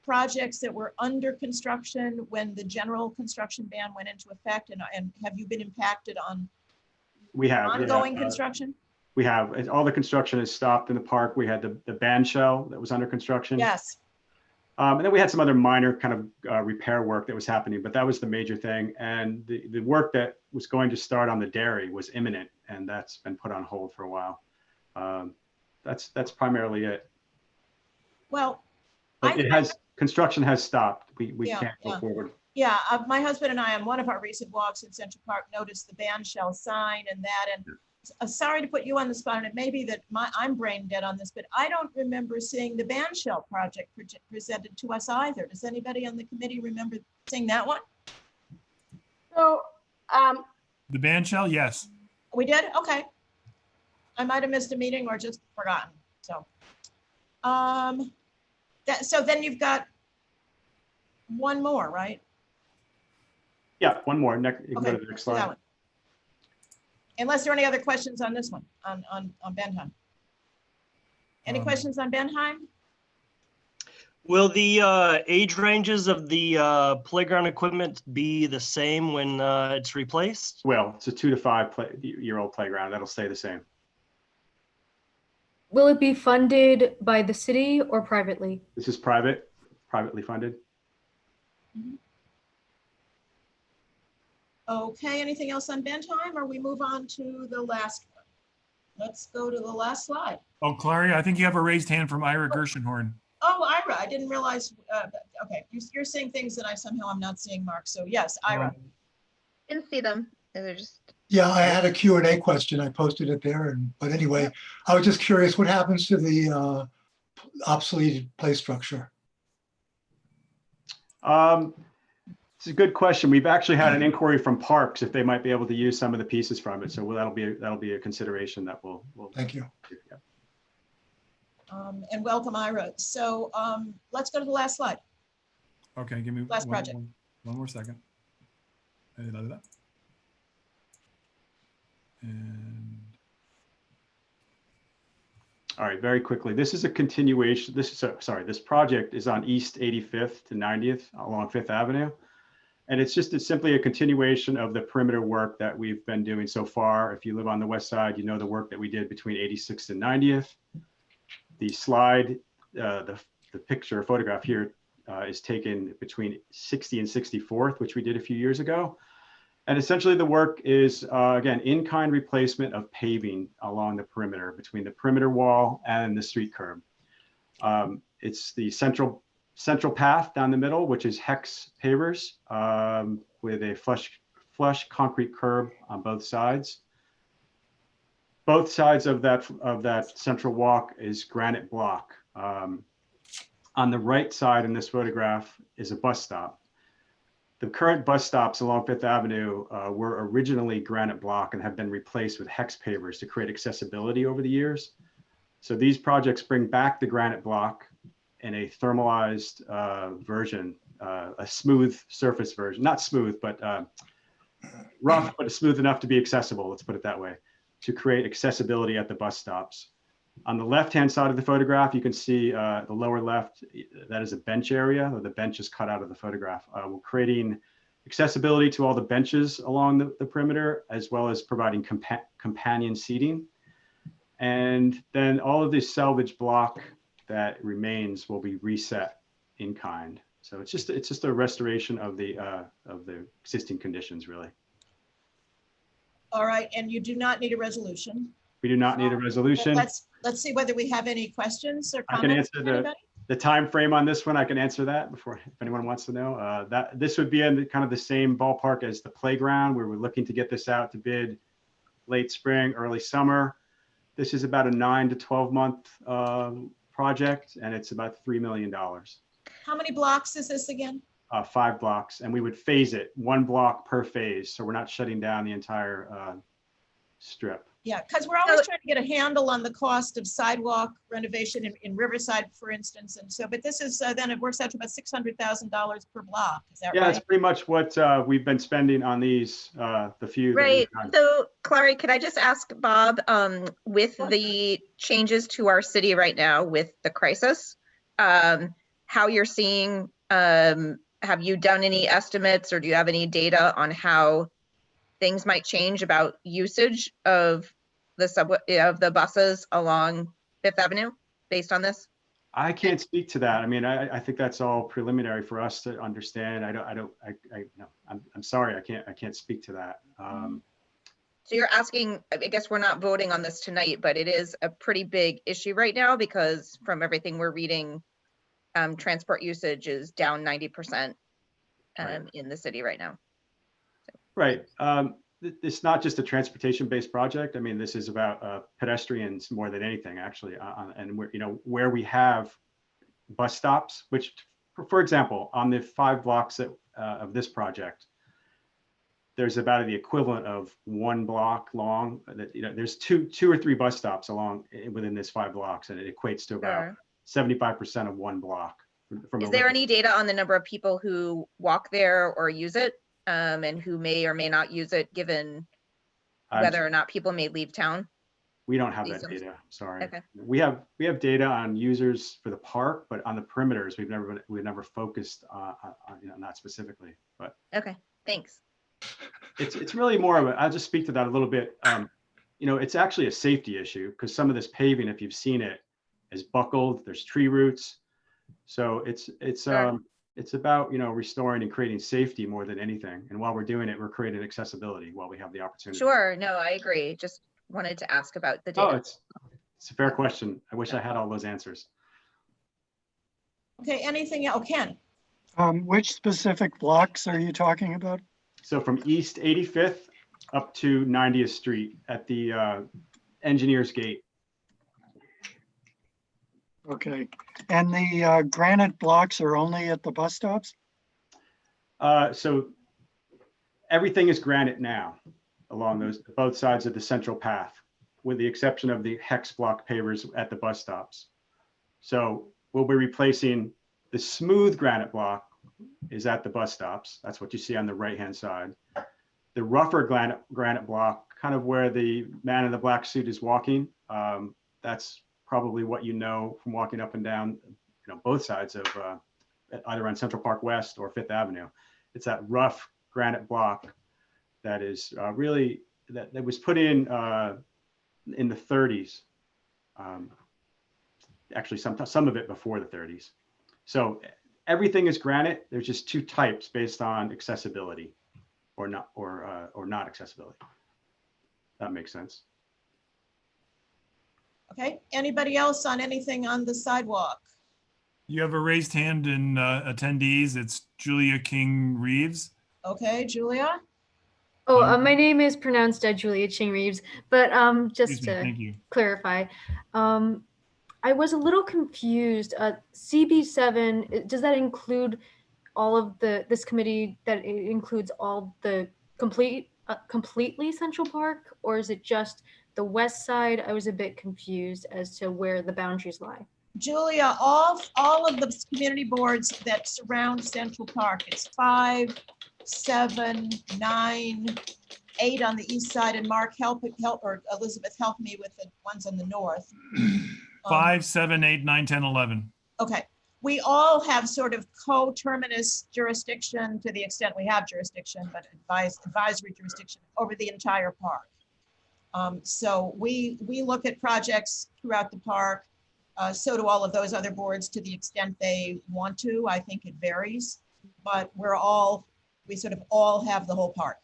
projects that were under construction when the general construction ban went into effect? And have you been impacted on ongoing construction? We have. All the construction has stopped in the park. We had the band shell that was under construction. Yes. And then we had some other minor kind of repair work that was happening, but that was the major thing. And the work that was going to start on the dairy was imminent, and that's been put on hold for a while. That's primarily it. Well, but construction has stopped. We can't go forward. Yeah, my husband and I on one of our recent walks in Central Park noticed the band shell sign and that. And sorry to put you on the spot, and it may be that I'm brain dead on this, but I don't remember seeing the band shell project presented to us either. Does anybody on the committee remember seeing that one? So, the band shell, yes. We did? Okay. I might have missed a meeting or just forgotten. So, so then you've got one more, right? Yeah, one more. Next, you can go Okay, to the next so that slide. one. Unless there are any other questions on this one, on Bentheim. Any questions on Bentheim? Will the age ranges of the playground equipment be the same when it's replaced? Well, it's a 2 to 5 year old playground. That'll stay the same. Will it be funded by the city or privately? This is privately funded. Okay, anything else on Bentheim, or we move on to the last one? Let's go to the last slide. Oh, Clary, I think you have a raised hand from Ira Gershenhorn. Oh, Ira, I didn't realize, okay, you're seeing things that I somehow am not seeing, Mark. So yes, Ira. Didn't see them. They're just. Yeah, I had a Q&A question. I posted it there. But anyway, I was just curious, what happens to the obsoleted play structure? It's a good question. We've actually had an inquiry from Parks if they might be able to use some of the pieces from it. So that'll be a consideration that we'll Thank you. Yeah. And welcome, Ira. So let's go to the last slide. Okay, give me Last project. One more second. And all right, very quickly. This is a continuation. This project is on East 85th to 90th along 5th Avenue. And it's simply a continuation of the perimeter work that we've been doing so far. If you live on the west side, you know the work that we did between 86th and 90th. The slide, the picture photograph here is taken between 60 and 64th, which we did a few years ago. And essentially the work is, again, in-kind replacement of paving along the perimeter between the perimeter wall and the street curb. It's the central path down the middle, which is hex pavers with a flush concrete curb on both sides. Both sides of that central walk is granite block. On the right side in this photograph is a bus stop. The current bus stops along 5th Avenue were originally granite block and have been replaced with hex pavers to create accessibility over the years. So these projects bring back the granite block in a thermalized version, a smooth surface version, not smooth, but rough, but smooth enough to be accessible, let's put it that way, to create accessibility at the bus stops. On the left-hand side of the photograph, you can see the lower left, that is a bench area, or the bench is cut out of the photograph. We're creating accessibility to all the benches along the perimeter, as well as providing companion seating. And then all of this salvage block that remains will be reset in kind. So it's just a restoration of the existing conditions, really. All right, and you do not need a resolution. We do not need a resolution. Let's see whether we have any questions or I can comments. answer the time frame on this one. I can answer that before, if anyone wants to know. That this would be in kind of the same ballpark as the playground, where we're looking to get this out to bid late spring, early summer. This is about a 9 to 12 month project, and it's about $3 million. How many blocks is this again? 5 blocks, and we would phase it 1 block per phase, so we're not shutting down the entire strip. Yeah, because we're always trying to get a handle on the cost of sidewalk renovation in Riverside, for instance. And so, but this is then it works out to about $600,000 per block. Is that right? Yeah, it's pretty much what we've been spending on these, the few. Right. So, Clary, could I just ask Bob, with the changes to our city right now with the crisis, how you're seeing, have you done any estimates or do you have any data on how things might change about usage of the subway, of the buses along 5th Avenue based on this? I can't speak to that. I mean, I think that's all preliminary for us to understand. I'm sorry, I can't speak to that. So you're asking, I guess we're not voting on this tonight, but it is a pretty big issue right now because from everything we're reading, transport usage is down 90% in the city right now. Right. It's not just a transportation-based project. I mean, this is about pedestrians more than anything, actually. And where we have bus stops, which, for example, on the 5 blocks of this project, there's about the equivalent of 1 block long. There's two or three bus stops along within this 5 blocks, and it equates to about 75% of 1 block. Is there any data on the number of people who walk there or use it, and who may or may not use it, given whether or not people may leave town? We don't have that data, sorry. Okay. We have data on users for the park, but on the perimeters, we've never focused on that specifically. But okay, thanks. It's really more of a, I'll just speak to that a little bit. It's actually a safety issue because some of this paving, if you've seen it, is buckled. There's tree roots, so it's about restoring and creating safety more than anything. And while we're doing it, we're creating accessibility while we have the opportunity. Sure, no, I agree. Just wanted to ask about the data. Oh, it's a fair question. I wish I had all those answers. Okay, anything else? Ken? Which specific blocks are you talking about? So from East 85th up to 90th Street at the Engineers Gate. Okay, and the granite blocks are only at the bus stops? So everything is granite now along both sides of the central path, with the exception of the hex block pavers at the bus stops. So we'll be replacing the smooth granite block is at the bus stops. That's what you see on the right-hand side. The rougher granite block, kind of where the man in the black suit is walking, that's probably what you know from walking up and down, both sides of either on Central Park West or Fifth Avenue. It's that rough granite block that is really that was put in the 30s. Actually, some of it before the 30s. So everything is granite. There's just two types based on accessibility or not accessibility. That makes sense. Okay, anybody else on anything on the sidewalk? You have a raised hand in attendees. It's Julia King Reeves. Okay, Julia? Oh, my name is pronounced Julia Ching Reeves, but just Excuse me, to thank you. clarify, I was a little confused. CB7, does that include all of this committee, that it includes all the completely Central Park, or is it just the west side? I was a bit confused as to where the boundaries lie. Julia, all of the community boards that surround Central Park, it's 5, 7, 9, 8 on the east side, and Mark, or Elizabeth, help me with the ones on the north. 5, 7, 8, 9, 10, 11. Okay, we all have sort of co-terminus jurisdiction to the extent we have jurisdiction, but advisory jurisdiction over the entire park. So we look at projects throughout the park. So do all of those other boards to the extent they want to. I think it varies, but we sort of all have the whole park.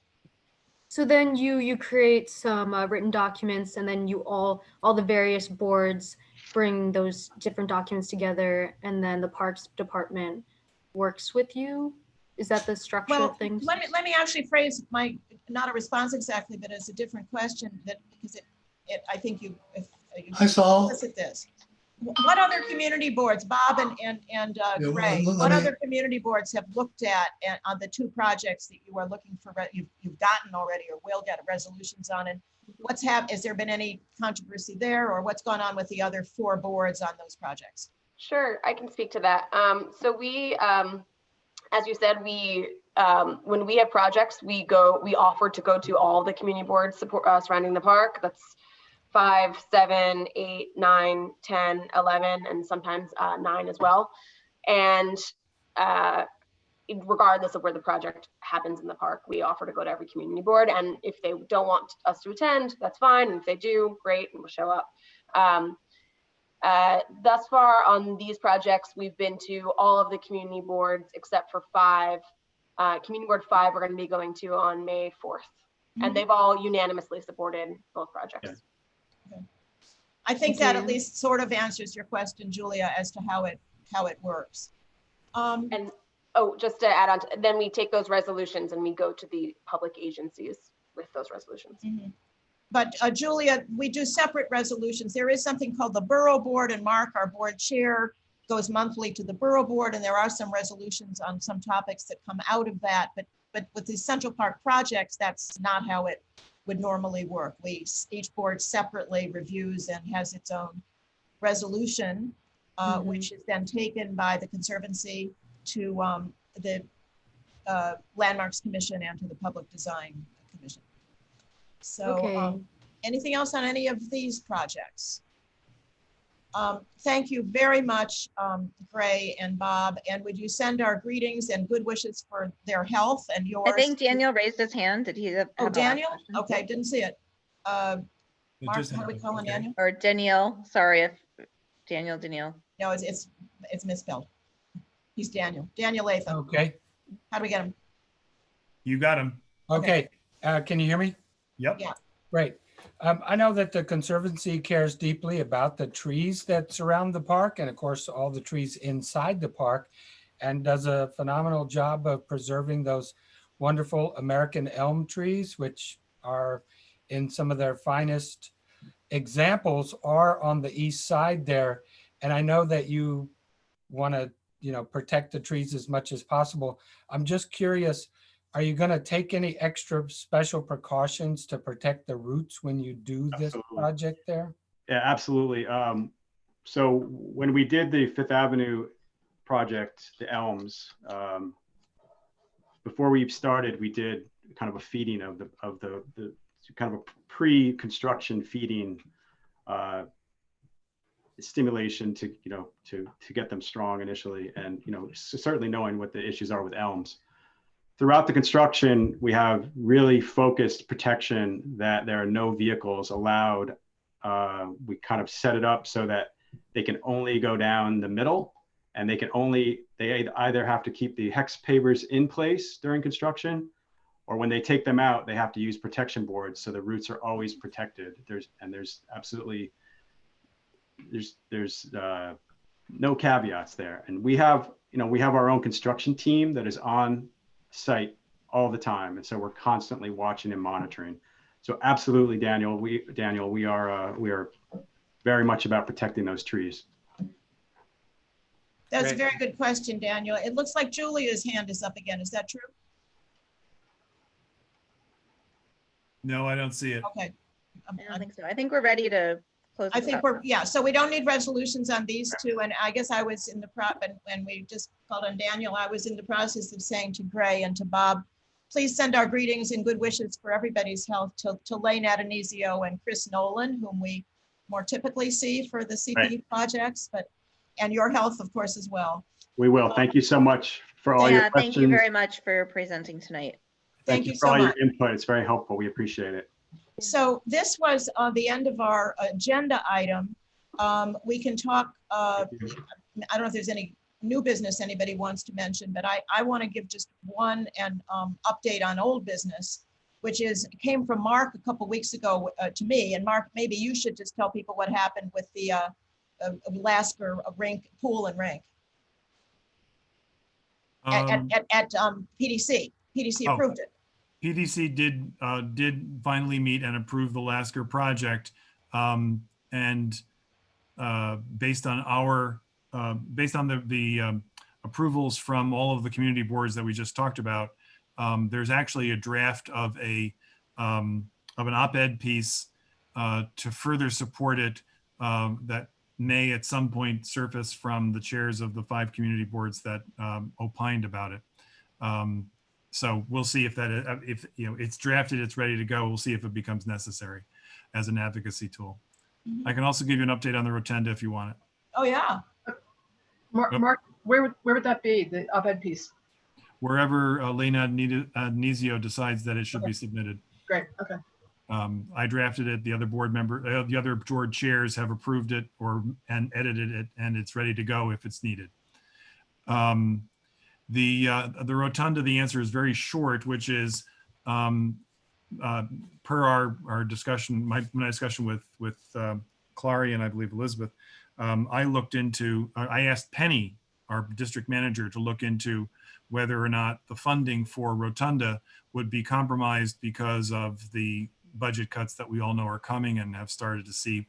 So then you create some written documents, and then all the various boards bring those different documents together, and then the Parks Department works with you. Is that the structure of things? Let me actually phrase not a response exactly, but as a different question, because I think if you implicit this. What other community boards, Bob and Ray, what other community boards have looked at on the 2 projects that you are looking for, you've gotten already or will get resolutions on, and has there been any controversy there, or what's going on with the other 4 boards on those projects? Sure, I can speak to that. So we, as you said, when we have projects, we offer to go to all the community boards surrounding the park. That's 5, 7, 8, 9, 10, 11, and sometimes 9 as well. And regardless of where the project happens in the park, we offer to go to every community board. And if they don't want us to attend, that's fine. And if they do, great, and we'll show up. Thus far on these projects, we've been to all of the community boards except for 5. Community board 5 we're going to be going to on May 4th. And they've all unanimously supported both projects. Okay. I think that at least sort of answers your question, Julia, as to how it works. And just to add on, then we take those resolutions and we go to the public agencies with those resolutions. Mm-hmm. But Julia, we do separate resolutions. There is something called the Borough Board, and Mark, our board chair, goes monthly to the Borough Board, and there are some resolutions on some topics that come out of that. But with the Central Park projects, that's not how it would normally work. Each board separately reviews and has its own resolution. which is then taken by the Conservancy to the Landmarks Commission and to the Public Design Commission. So Okay. anything else on any of these projects? Thank you very much, Gray and Bob. And would you send our greetings and good wishes for their health and yours? I think Daniel raised his hand. Did he have Oh, a last Daniel? question? Okay, didn't see it. Mark, just how do we happened, call him okay. Daniel? Or Danielle, sorry if Daniel. No, it's misspelled. He's Daniel. Daniel Latham. Okay, How do we get him? You got him. okay. Can you hear me? Yep. Yeah. Great. I know that the Conservancy cares deeply about the trees that surround the park and of course, all the trees inside the park, and does a phenomenal job of preserving those wonderful American elm trees, which are in some of their finest examples are on the east side there. And I know that you want to, protect the trees as much as possible. I'm just curious, are you going to take any extra special precautions to protect the roots when you do this project there? Yeah, absolutely. So when we did the Fifth Avenue project, the elms, before we started, we did kind of a feeding of the kind of a pre-construction feeding stimulation to get them strong initially, and certainly knowing what the issues are with elms. Throughout the construction, we have really focused protection that there are no vehicles allowed. We kind of set it up so that they can only go down the middle, and they either have to keep the hex pavers in place during construction, or when they take them out, they have to use protection boards so the roots are always protected. There's absolutely no caveats there. And we have our own construction team that is on site all the time, and so we're constantly watching and monitoring. So absolutely, Daniel, we are very much about protecting those trees. That's a very good question, Daniel. It looks like Julia's hand is up again. Is that true? No, I don't see it. Okay. I don't think so. I think we're ready to close. I think so we don't need resolutions on these two. And I guess I was in the when we just called on Daniel, I was in the process of saying to Gray and to Bob, please send our greetings and good wishes for everybody's health to Lane Adonisio and Chris Nolan, whom we more typically see for the CP projects, and your health, of course, as well. We will. Thank you so much for all your questions. Thank you very much for presenting tonight. Thank you for so all much. your input. It's very helpful. We appreciate it. So this was the end of our agenda item. We can talk, I don't know if there's any new business anybody wants to mention, but I want to give just one update on old business, which came from Mark a couple weeks ago to me. And Mark, maybe you should just tell people what happened with the Lasker rink, pool and rink at PDC. PDC approved it. PDC did finally meet and approve the Lasker project, and based on the approvals from all of the community boards that we just talked about, there's actually a draft of an op-ed piece to further support it that may at some point surface from the chairs of the 5 community boards that opined about it. So we'll see if it's drafted, it's ready to go. We'll see if it becomes necessary as an advocacy tool. I can also give you an update on the rotunda if you want it. Oh yeah. Mark, where would that be, the op-ed piece? Wherever Lena Adonisio decides that it should be submitted. Great. Okay. I drafted it. The other board chairs have approved it and edited it, and it's ready to go if it's needed. The rotunda, the answer is very short, which is per our discussion, my discussion with Clary and I believe Elizabeth. I asked Penny, our district manager, to look into whether or not the funding for rotunda would be compromised because of the budget cuts that we all know are coming and have started to see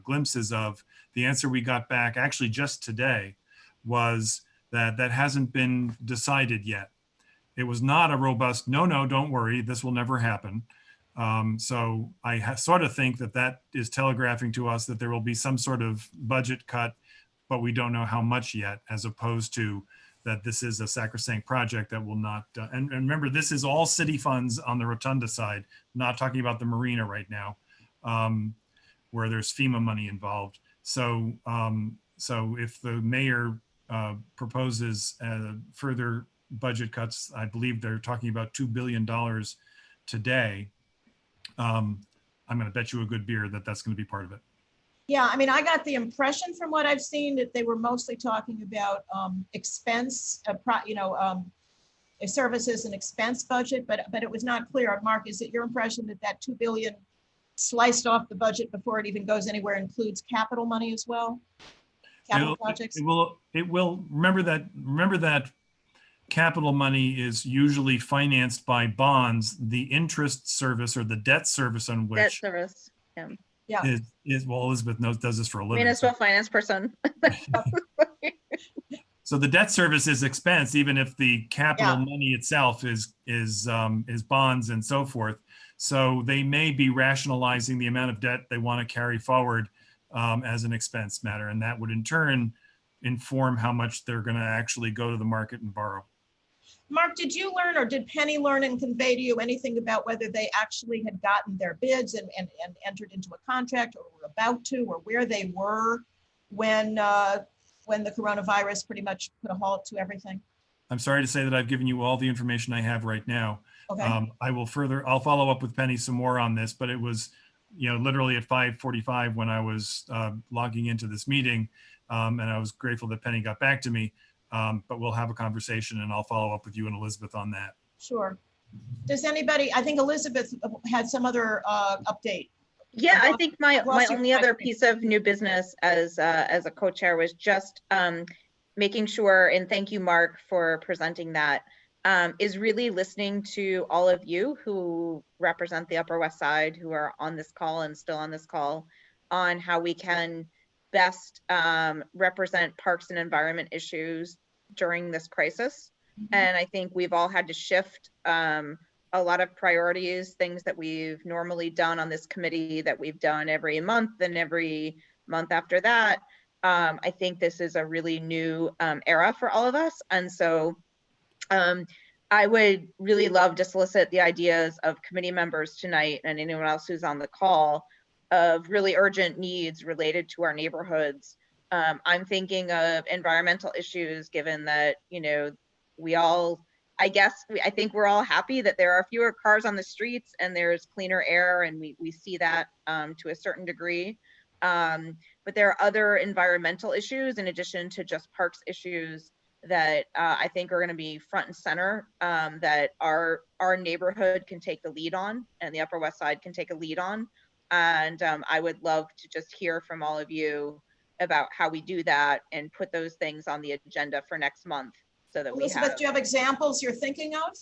glimpses of. The answer we got back actually just today was that hasn't been decided yet. It was not a robust, no, don't worry, this will never happen. So I sort of think that is telegraphing to us that there will be some sort of budget cut but we don't know how much yet, as opposed to that this is a sacrosanct project that will not, and remember, this is all city funds on the Rotunda side, not talking about the marina right now, where there's FEMA money involved. So, so if the mayor proposes further budget cuts, I believe they're talking about $2 billion today. I'm going to bet you a good beer that that's going to be part of it. Yeah, I mean, I got the impression from what I've seen that they were mostly talking about expense, services and expense budget, but it was not clear. Mark, is it your impression that that 2 billion sliced off the budget before it even goes anywhere includes capital money as well? Capital projects? It will. Remember that capital money is usually financed by bonds. The interest service or the debt service on which Debt service, yeah. Yeah. Is well, Elizabeth does this for a living. Municipal finance person. So the debt service is expense, even if the capital money itself is bonds and so forth. So they may be rationalizing the amount of debt they want to carry forward as an expense matter, and that would in turn inform how much they're going to actually go to the market and borrow. Mark, did you learn, or did Penny learn and convey to you anything about whether they actually had gotten their bids and entered into a contract, or were about to, or where they were when the coronavirus pretty much put a halt to everything? I'm sorry to say that I've given you all the information I have right now. Okay. I'll follow up with Penny some more on this, but it was, literally at 5:45 when I was logging into this meeting, and I was grateful that Penny got back to me. But we'll have a conversation and I'll follow up with you and Elizabeth on that. Sure. Does anybody, I think Elizabeth had some other update. Yeah, I think my only other piece of new business as a co-chair was just making sure, and thank you, Mark, for presenting that, is really listening to all of you who represent the Upper West Side, who are on this call and still on this call, on how we can best represent parks and environment issues during this crisis. And I think we've all had to shift a lot of priorities, things that we've normally done on this committee that we've done every month and every month after that. I think this is a really new era for all of us. And so I would really love to solicit the ideas of committee members tonight and anyone else who's on the call of really urgent needs related to our neighborhoods. I'm thinking of environmental issues, given that, I think we're all happy that there are fewer cars on the streets and there's cleaner air, and we see that to a certain degree. But there are other environmental issues in addition to just parks issues that I think are going to be front and center, that our neighborhood can take the lead on, and the Upper West Side can take a lead on. And I would love to just hear from all of you about how we do that and put those things on the agenda for next month, so that Elizabeth, do you have examples you're thinking of?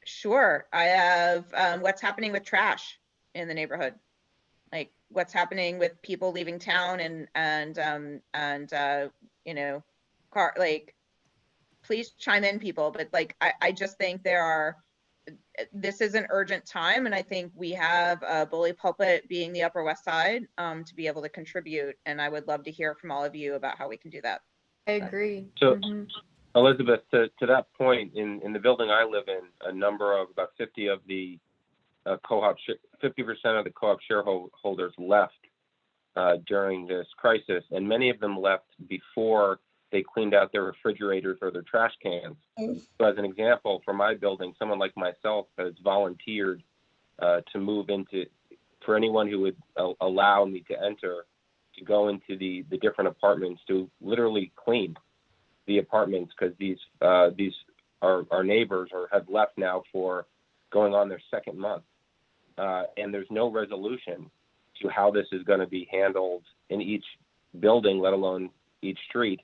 Sure. I have what's happening with trash in the neighborhood, like what's happening with people leaving town and please chime in, people. But I just think this is an urgent time, and I think we have a bully pulpit being the Upper West Side to be able to contribute, and I would love to hear from all of you about how we can do that. I agree. So Elizabeth, to that point, in the building I live in, a number of about 50 of the 50% of the co-op shareholders left during this crisis, and many of them left before they cleaned out their refrigerators or their trash cans. So as an example, for my building, someone like myself has volunteered to move into, for anyone who would allow me to enter, to go into the different apartments to literally clean the apartments, because these are neighbors or have left now for going on their second month. And there's no resolution to how this is going to be handled in each building, let alone each street,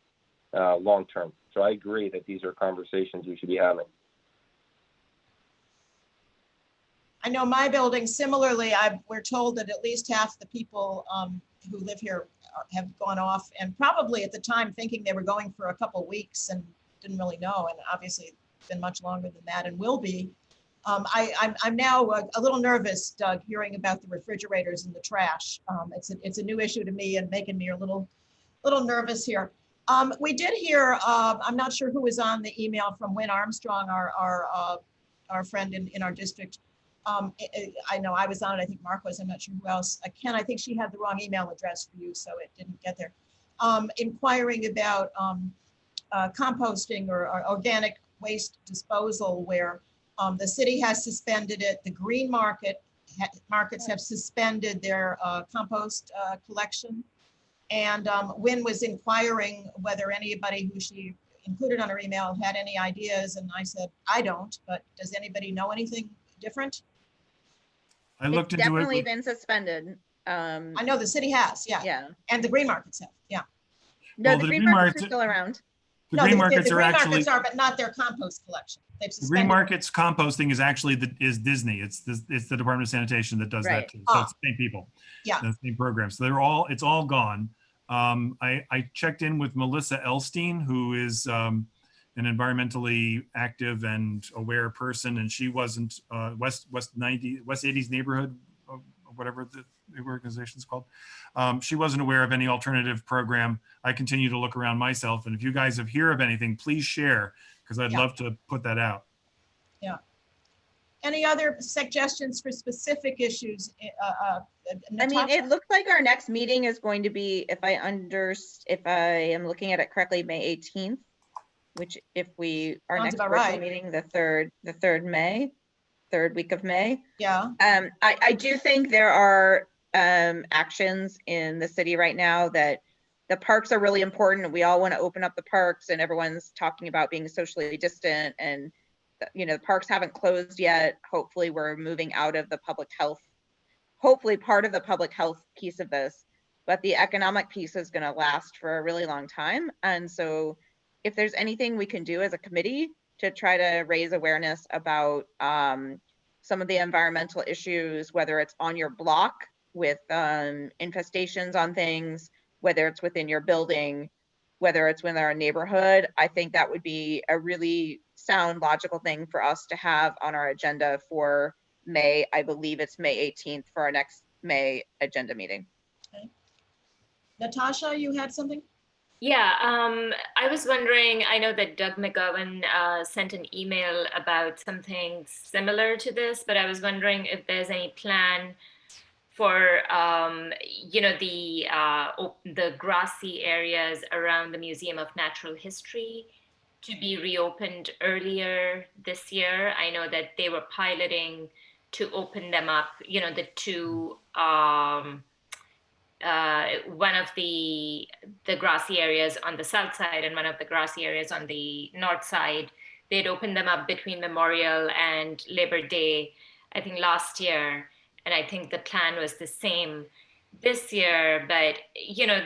long term. So I agree that these are conversations we should be having. I know my building, similarly, we're told that at least half the people who live here have gone off, and probably at the time thinking they were going for a couple weeks and didn't really know. And obviously it's been much longer than that and will be. I'm now a little nervous, Doug, hearing about the refrigerators and the trash. It's a new issue to me and making me a little little nervous here. We did hear, I'm not sure who was on the email from Win Armstrong, our friend in our district. I know I was on it. I think Mark was. I'm not sure who else. Ken, I think she had the wrong email address for you, so it didn't get there. Inquiring about composting or organic waste disposal, where the city has suspended it. The green markets have suspended their compost collection. And Wynn was inquiring whether anybody who she included on her email had any ideas. And I said, I don't, but does anybody know anything different? I looked into Definitely it. been suspended. I know the city has, yeah. Yeah. And the green markets have, yeah. No, Well, the the green green markets are markets- still around. The No, green the markets are green actually, markets are, but not their compost collection. They've the green suspended. markets composting is actually is Disney. It's the Department of Sanitation that does Right. that too. So it's the same people. Yeah. The same program. So it's all gone. I checked in with Melissa Elstein, who is an environmentally active and aware person, and she wasn't West 80s neighborhood, or whatever the organization's called. She wasn't aware of any alternative program. I continue to look around myself, and if you guys have heard of anything, please share, because I'd love to put that out. Yeah. Any other suggestions for specific issues? I mean, Natasha? it looks like our next meeting is going to be, if I am looking at it correctly, May 18th, which our Sounds next about virtual right. meeting, the third week of May. Yeah. I do think there are actions in the city right now that the parks are really important. We all want to open up the parks, and everyone's talking about being socially distant, and the parks haven't closed yet. Hopefully we're moving out of the public health, hopefully part of the public health piece of this, but the economic piece is going to last for a really long time. And so if there's anything we can do as a committee to try to raise awareness about some of the environmental issues, whether it's on your block with infestations on things, whether it's within your building, whether it's within our neighborhood, I think that would be a really sound, logical thing for us to have on our agenda for May. I believe it's May 18th for our next May agenda meeting. Okay. Natasha, you had something? Yeah, I was wondering, I know that Doug McGowan sent an email about something similar to this, but I was wondering if there's any plan for the grassy areas around the Museum of Natural History to be reopened earlier this year. I know that they were piloting to open them up, the two, one of the grassy areas on the south side and one of the grassy areas on the north side. They'd opened them up between Memorial and Labor Day, I think last year. And I think the plan was the same this year, but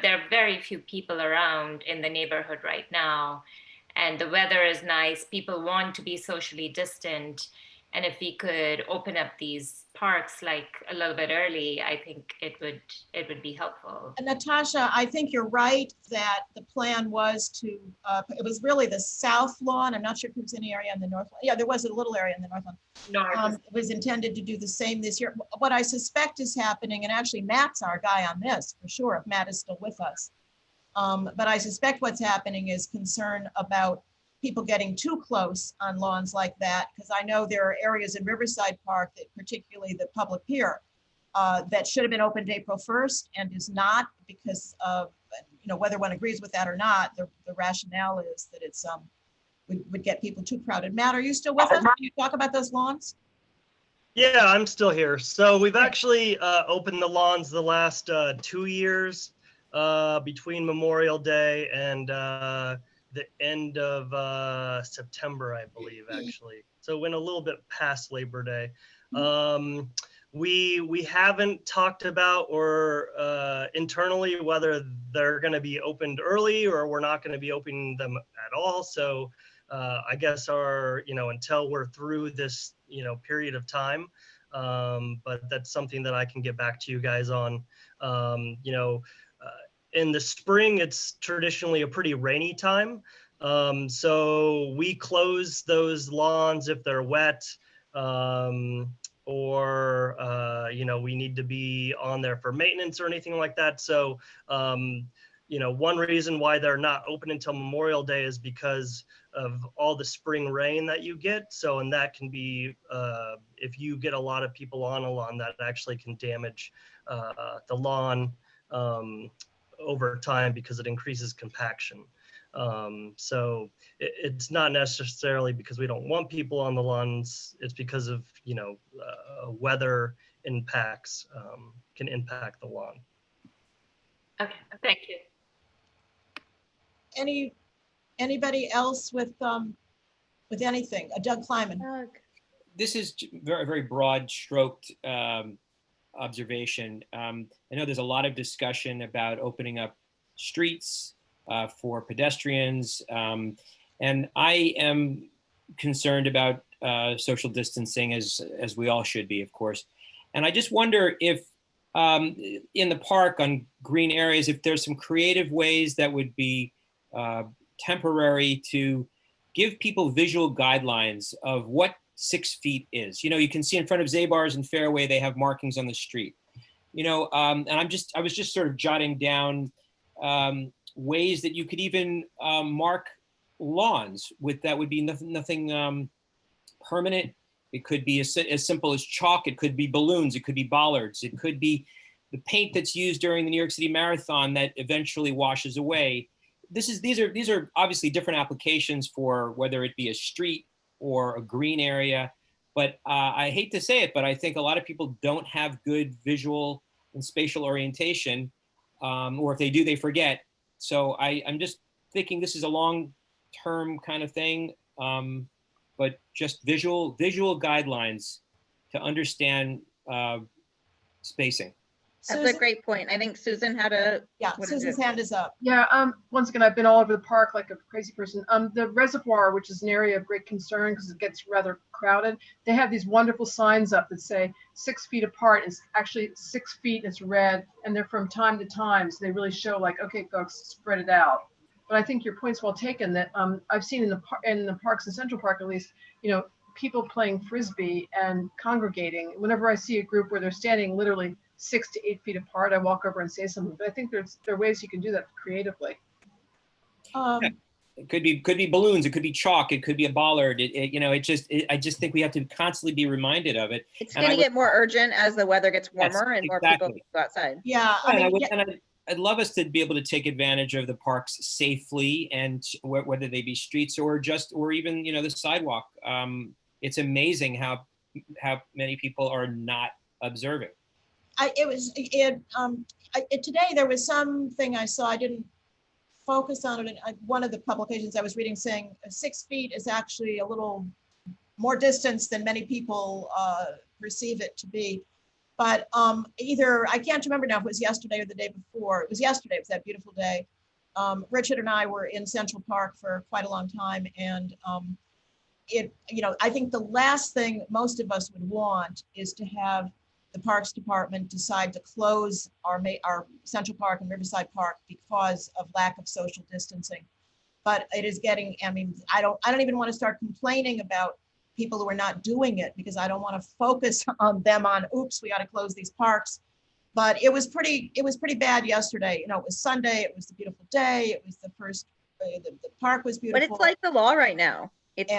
there are very few people around in the neighborhood right now, and the weather is nice. People want to be socially distant, and if we could open up these parks like a little bit early, I think it would be helpful. And Natasha, I think you're right that the plan was to, it was really the south lawn. I'm not sure if there was any area on the north lawn. Yeah, there was a little area in the north lawn. It was intended to do the same this year. What I suspect is happening, and actually Matt's our guy on this for sure, if Matt is still with us. But I suspect what's happening is concern about people getting too close on lawns like that, because I know there are areas in Riverside Park, that particularly the public pier, that should have been opened April 1st and is not, because of, whether one agrees with that or not, the rationale is that it's would get people too crowded. Matt, are you still with us? Can you talk about those lawns? Yeah, I'm still here. So we've actually opened the lawns the last 2 years between Memorial Day and the end of September, I believe, actually. So went a little bit past Labor Day. We haven't talked about or internally whether they're going to be opened early or we're not going to be opening them at all. So I guess until we're through this period of time, but that's something that I can get back to you guys on. In the spring, it's traditionally a pretty rainy time. So we close those lawns if they're wet, or we need to be on there for maintenance or anything like that. So you know, one reason why they're not open until Memorial Day is because of all the spring rain that you get. So, and that can be, if you get a lot of people on a lawn, that actually can damage the lawn over time because it increases compaction. So it's not necessarily because we don't want people on the lawns. It's because of, you know, weather impacts can impact the lawn. Okay, thank you. Anybody else with anything? Doug Kleiman. This is very, very broad stroked observation. I know there's a lot of discussion about opening up streets for pedestrians. And I am concerned about social distancing, as we all should be, of course. And I just wonder if in the park on green areas, if there's some creative ways that would be temporary to give people visual guidelines of what 6 feet is. You know, you can see in front of Zabar's and Fairway, they have markings on the street. You know, and I was just sort of jotting down ways that you could even mark lawns with that would be nothing permanent. It could be as simple as chalk. It could be balloons. It could be bollards. It could be the paint that's used during the New York City Marathon that eventually washes away. These are obviously different applications for whether it be a street or a green area. But I hate to say it, but I think a lot of people don't have good visual and spatial orientation, or if they do, they forget. So I'm just thinking this is a long-term kind of thing, but just visual guidelines to understand spacing. That's Susan? a great point. I think Susan had a. Yeah, Susan's hand is up. Yeah, once again, I've been all over the park like a crazy person. The reservoir, which is an area of great concern because it gets rather crowded, they have these wonderful signs up that say 6 feet apart. It's actually 6 feet, it's red, and they're from time to time. So they really show like, okay, folks, spread it out. But I think your point's well taken that I've seen in the parks in Central Park, at least, you know, people playing Frisbee and congregating. Whenever I see a group where they're standing literally 6 to 8 feet apart, I walk over and say something. But I think there are ways you can do that creatively. It could be balloons. It could be chalk. It could be a bollard. I just think we have to constantly be reminded of it. It's going to get more urgent as the weather gets warmer and more people go outside. Yeah, I'd love us to be able to take advantage of the parks safely, and whether they be streets or even the sidewalk. It's amazing how many people are not observing. Today there was something I saw. I didn't focus on it. One of the publications I was reading saying 6 feet is actually a little more distance than many people perceive it to be. But either, I can't remember now if it was yesterday or the day before. It was yesterday. It was that beautiful day. Richard and I were in Central Park for quite a long time, and I think the last thing most of us would want is to have the Parks Department decide to close our Central Park and Riverside Park because of lack of social distancing. But it is getting, I don't even want to start complaining about people who are not doing it, because I don't want to focus on them oops, we got to close these parks. But it was pretty bad yesterday. You know, it was Sunday, it was a beautiful day. It was the first, the park was beautiful. But it's like the law right now. It's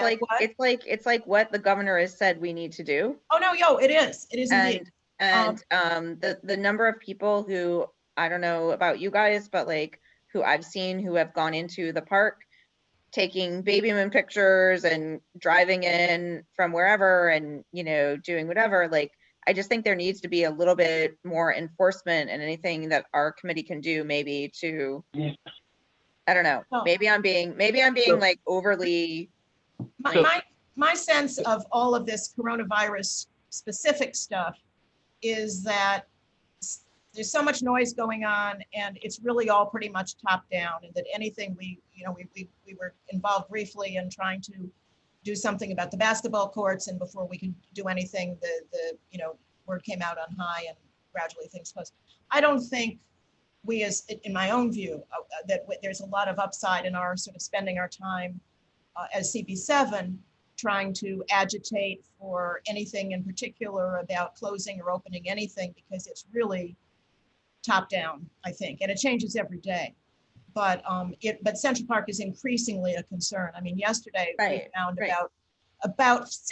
like what the governor has said we need to do. Oh no, it is indeed. And the number of people who, I don't know about you guys, but like who I've seen who have gone into the park, taking baby moon pictures and driving in from wherever and, doing whatever. Like, I just think there needs to be a little bit more enforcement and anything that our committee can do maybe to, I don't know, maybe I'm being like overly. My sense of all of this coronavirus specific stuff is that there's so much noise going on, and it's really all pretty much top down, and that anything we were involved briefly in trying to do something about the basketball courts, and before we could do anything, the word came out on high, and gradually things closed. I don't think we, as in my own view, that there's a lot of upside in our sort of spending our time as CB7 trying to agitate for anything in particular about closing or opening anything, because it's really top down, I think, and it changes every day. but Central Park is increasingly a concern. I mean, yesterday we Right, found right.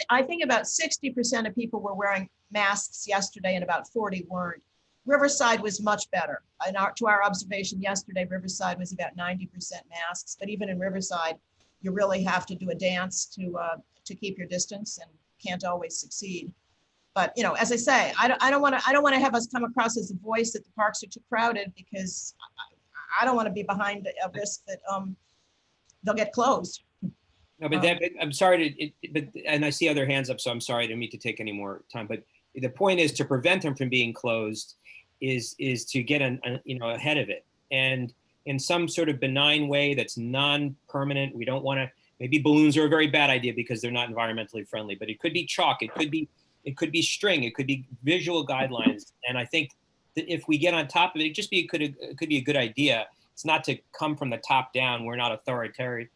I think about 60% of people were wearing masks yesterday and about 40 weren't. Riverside was much better. To our observation yesterday, Riverside was about 90% masks, but even in Riverside, you really have to do a dance to keep your distance and can't always succeed. But as I say, I don't want to have us come across as a voice that the parks are too crowded, because I don't want to be behind a risk that they'll get closed. No, but I'm sorry and I see other hands up, so I'm sorry, I didn't mean to take any more time. But the point is, to prevent them from being closed is to get ahead of it, and in some sort of benign way that's non-permanent. We don't want to. Maybe balloons are a very bad idea because they're not environmentally friendly. But it could be chalk. It could be string. It could be visual guidelines. And I think that if we get on top of it, it could be a good idea. It's not to come from the top down. We're not authoritative.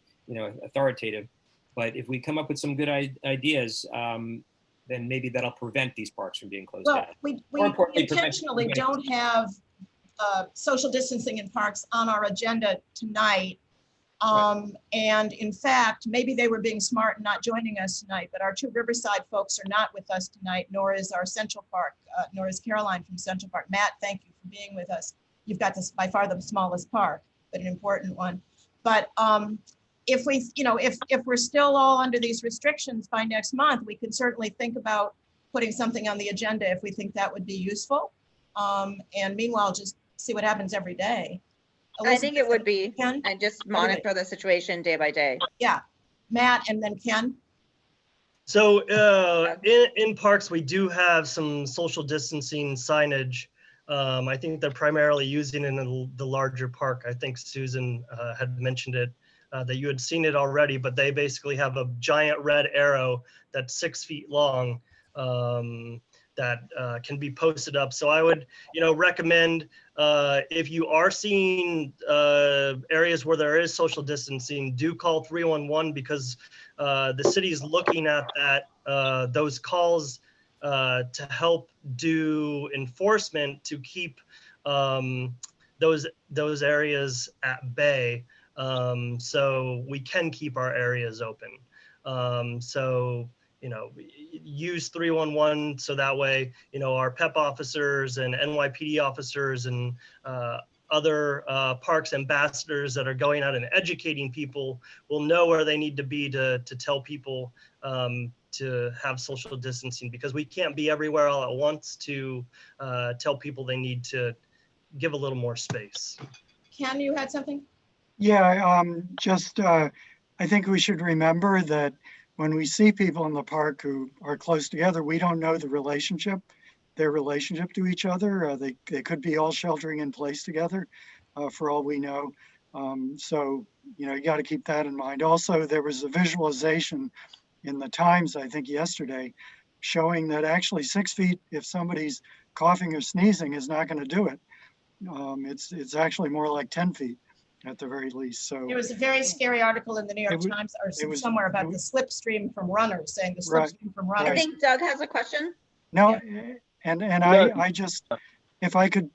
But if we come up with some good ideas, then maybe that'll prevent these parks from being closed down. We intentionally don't have social distancing in parks on our agenda tonight. And in fact, maybe they were being smart and not joining us tonight, but our two Riverside folks are not with us tonight, nor is our Central Park, nor is Caroline from Central Park. Matt, thank you for being with us. You've got this by far the smallest park, but an important one. But if we're still all under these restrictions by next month, we could certainly think about putting something on the agenda if we think that would be useful. And meanwhile, just see what happens every day. I think it would be, Ken? and just monitor the situation day by day. Yeah, Matt, and then Ken. So in parks, we do have some social distancing signage. I think they're primarily using it in the larger park. I think Susan had mentioned it, that you had seen it already, but they basically have a giant red arrow that's 6 feet long that can be posted up. So I would, recommend if you are seeing areas where there is social distancing, do call 311, because the city is looking at that those calls to help do enforcement to keep those areas at bay, so we can keep our areas open. So use 311 so that way our PEP officers and NYPD officers and other parks ambassadors that are going out and educating people will know where they need to be to tell people to have social distancing, because we can't be everywhere all at once to tell people they need to give a little more space. Ken, you had something? Yeah, I think we should remember that when we see people in the park who are close together, we don't know their relationship to each other. They could be all sheltering in place together for all we know. So, you got to keep that in mind. Also, there was a visualization in the Times, I think yesterday, showing that actually 6 feet, if somebody's coughing or sneezing, is not going to do it. It's actually more like 10 feet at the very least. So there was a very scary article in the New York Times or somewhere about the slipstream from runners, saying the slipstream from runners. I think Doug has a question. No, and I just, if I could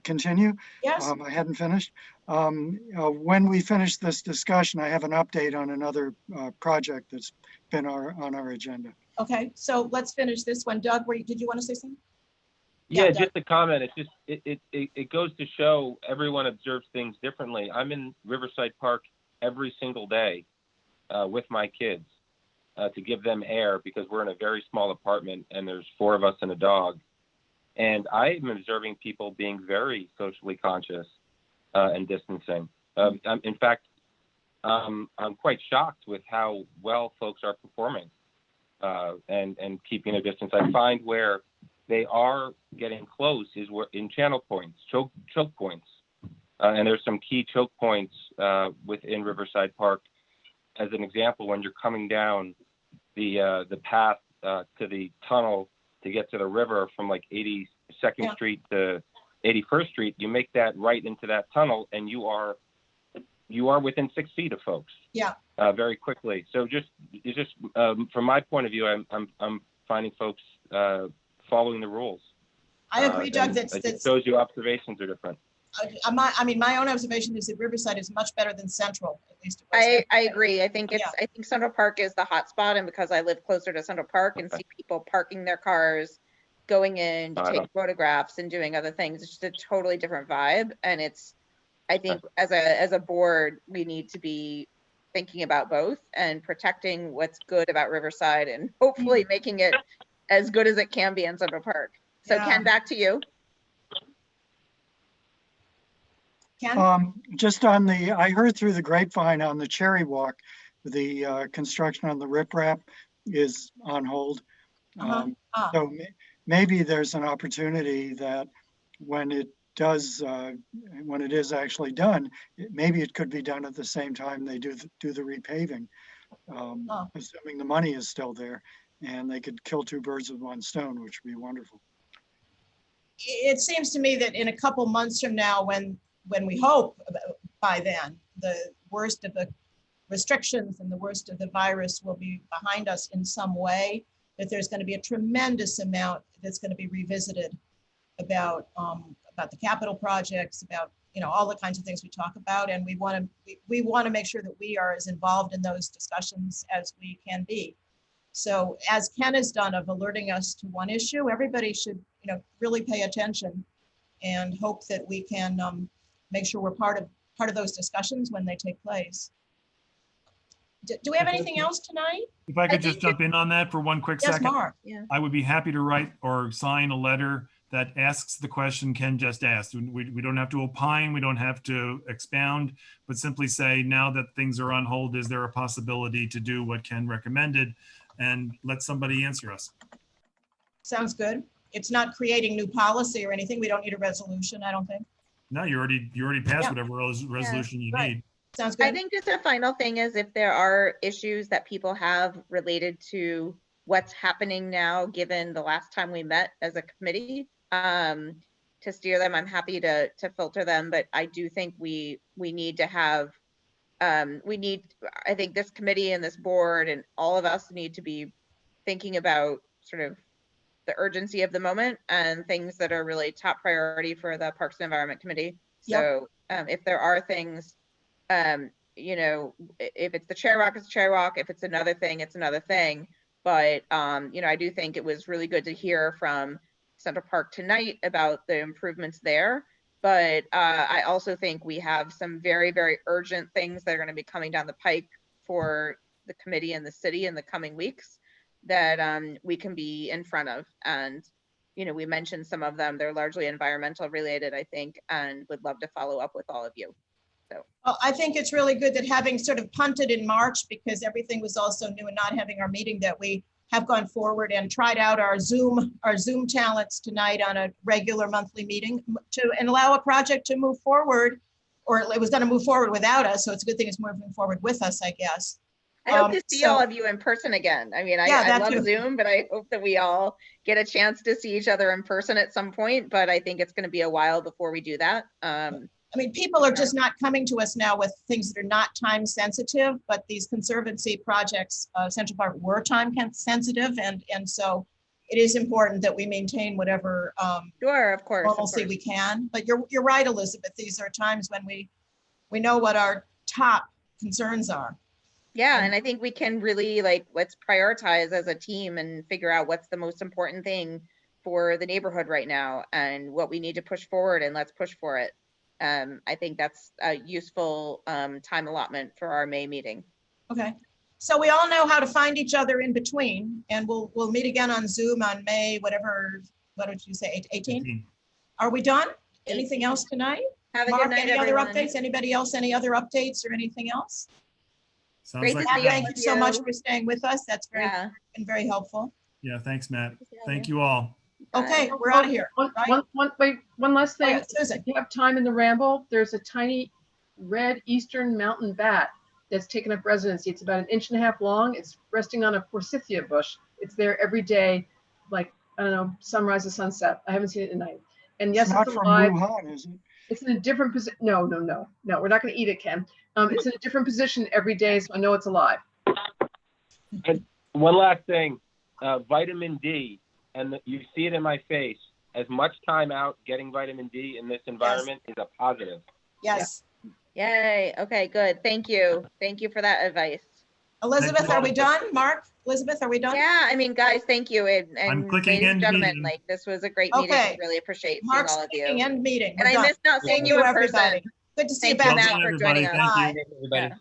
continue. Yes. I hadn't finished. When we finish this discussion, I have an update on another project that's been on our agenda. Okay, so let's finish this one. Doug, did you want to say something? Yeah, just a comment. It goes to show everyone observes things differently. I'm in Riverside Park every single day with my kids to give them air, because we're in a very small apartment and there's 4 of us and a dog. And I'm observing people being very socially conscious and distancing. In fact, I'm quite shocked with how well folks are performing and keeping a distance. I find where they are getting close is where in channel points, choke points. And there's some key choke points within Riverside Park. As an example, when you're coming down the path to the tunnel to get to the river from like 82nd Street to 81st Street, you make that right into that tunnel and you are within 6 feet of folks. Yeah. Very quickly. So it's just from my point of view, I'm finding folks following the rules. I agree, Doug. It shows you observations are different. I mean, my own observation is that Riverside is much better than Central, at least. It was. I agree. I think I think Central Park is the hot spot, and because I live closer to Central Park and see people parking their cars, going in to take photographs and doing other things, it's just a totally different vibe. And I think as a board, we need to be thinking about both and protecting what's good about Riverside and hopefully making it as good as it can be in Central Park. So Ken, back to you. Just on I heard through the grapevine on the Cherry Walk, the construction on the riprap is on hold. So maybe there's an opportunity that when it is actually done, maybe it could be done at the same time they do the repaving, assuming the money is still there, and they could kill two birds with one stone, which would be wonderful. It seems to me that in a couple months from now, when we hope by then the worst of the restrictions and the worst of the virus will be behind us in some way, that there's going to be a tremendous amount that's going to be revisited about the capital projects, about all the kinds of things we talk about, and we want to make sure that we are as involved in those discussions as we can be. So as Ken has done of alerting us to one issue, everybody should really pay attention and hope that we can make sure we're part of those discussions when they take place. Do we have anything else tonight? If I could just jump in on that for one quick second. Yes, Mark. I would be happy to write or sign a letter that asks the question Ken just asked. We don't have to opine, we don't have to expound, but simply say, now that things are on hold, is there a possibility to do what Ken recommended? And let somebody answer us. Sounds good. It's not creating new policy or anything. We don't need a resolution, I don't think. No, you already passed whatever resolution you need. Sounds good. I think just a final thing is if there are issues that people have related to what's happening now, given the last time we met as a committee, to steer them, I'm happy to filter them. But I do think we need to have, I think this committee and this board and all of us need to be thinking about sort of the urgency of the moment and things that are really top priority for the Parks and Environment Committee. So if there are things, if it's the chair walk, it's chair walk. If it's another thing, it's another thing. But, I do think it was really good to hear from Central Park tonight about the improvements there. But I also think we have some very, very urgent things that are going to be coming down the pike for the committee and the city in the coming weeks that we can be in front of. And, we mentioned some of them. They're largely environmental related, I think, and would love to follow up with all of you. Well, I think it's really good that having sort of punted in March because everything was also new and not having our meeting, that we have gone forward and tried out our Zoom talents tonight on a regular monthly meeting and allow a project to move forward, or it was going to move forward without us. So it's a good thing it's moving forward with us, I guess. I hope to see all of you in person again. I mean, I love Zoom, but I hope that we all get a chance to see each other in person at some point. But I think it's going to be a while before we do that. I mean, people are just not coming to us now with things that are not time sensitive, but these conservancy projects, Central Park, were time sensitive. And so it is important that we maintain whatever normalcy we can. But you're right, Elizabeth, these are times when we know what our top concerns are. Yeah, and I think we can really let's prioritize as a team and figure out what's the most important thing for the neighborhood right now and what we need to push forward, and let's push for it. I think that's a useful time allotment for our May meeting. Okay, so we all know how to find each other in between, and we'll meet again on Zoom on May, what did you say, 18? Are we done? Anything else tonight? Have a Mark, good night, any everyone. other updates? Anybody else, any other updates or anything else? Sounds like Thank you so much for staying with us. That's been very helpful. Yeah, thanks, Matt. Thank you all. Okay, we're out of here. One last thing. Susan. If you have time in the ramble, there's a tiny red eastern mountain bat that's taken up residency. It's about 1.5 inches long. It's resting on a forsythia bush. It's there every day, I don't know, sunrise to sunset. I haven't seen it at night. And yes, it's it's not alive. from Wuhan, is it? It's in a different position. No, we're not going to eat it, Ken. It's in a different position every day, so I know it's alive. And one last thing, vitamin D, and you see it in my face. as much time out getting vitamin D in this environment is a positive. Yes. Yay. Okay, good. Thank you. Thank you for that advice. Elizabeth, are we done? Mark, Elizabeth, are we done? Yeah, I mean, guys, thank you. I'm And clicking ladies and end gentlemen, meeting. like, this was a great meeting. Okay. Really appreciate seeing Mark's all of you. clicking end meeting. And We're I done. missed not seeing Thank you in everybody. person. Good to see you Thank you, back. Matt, for joining us. Bye. Everybody. Yeah.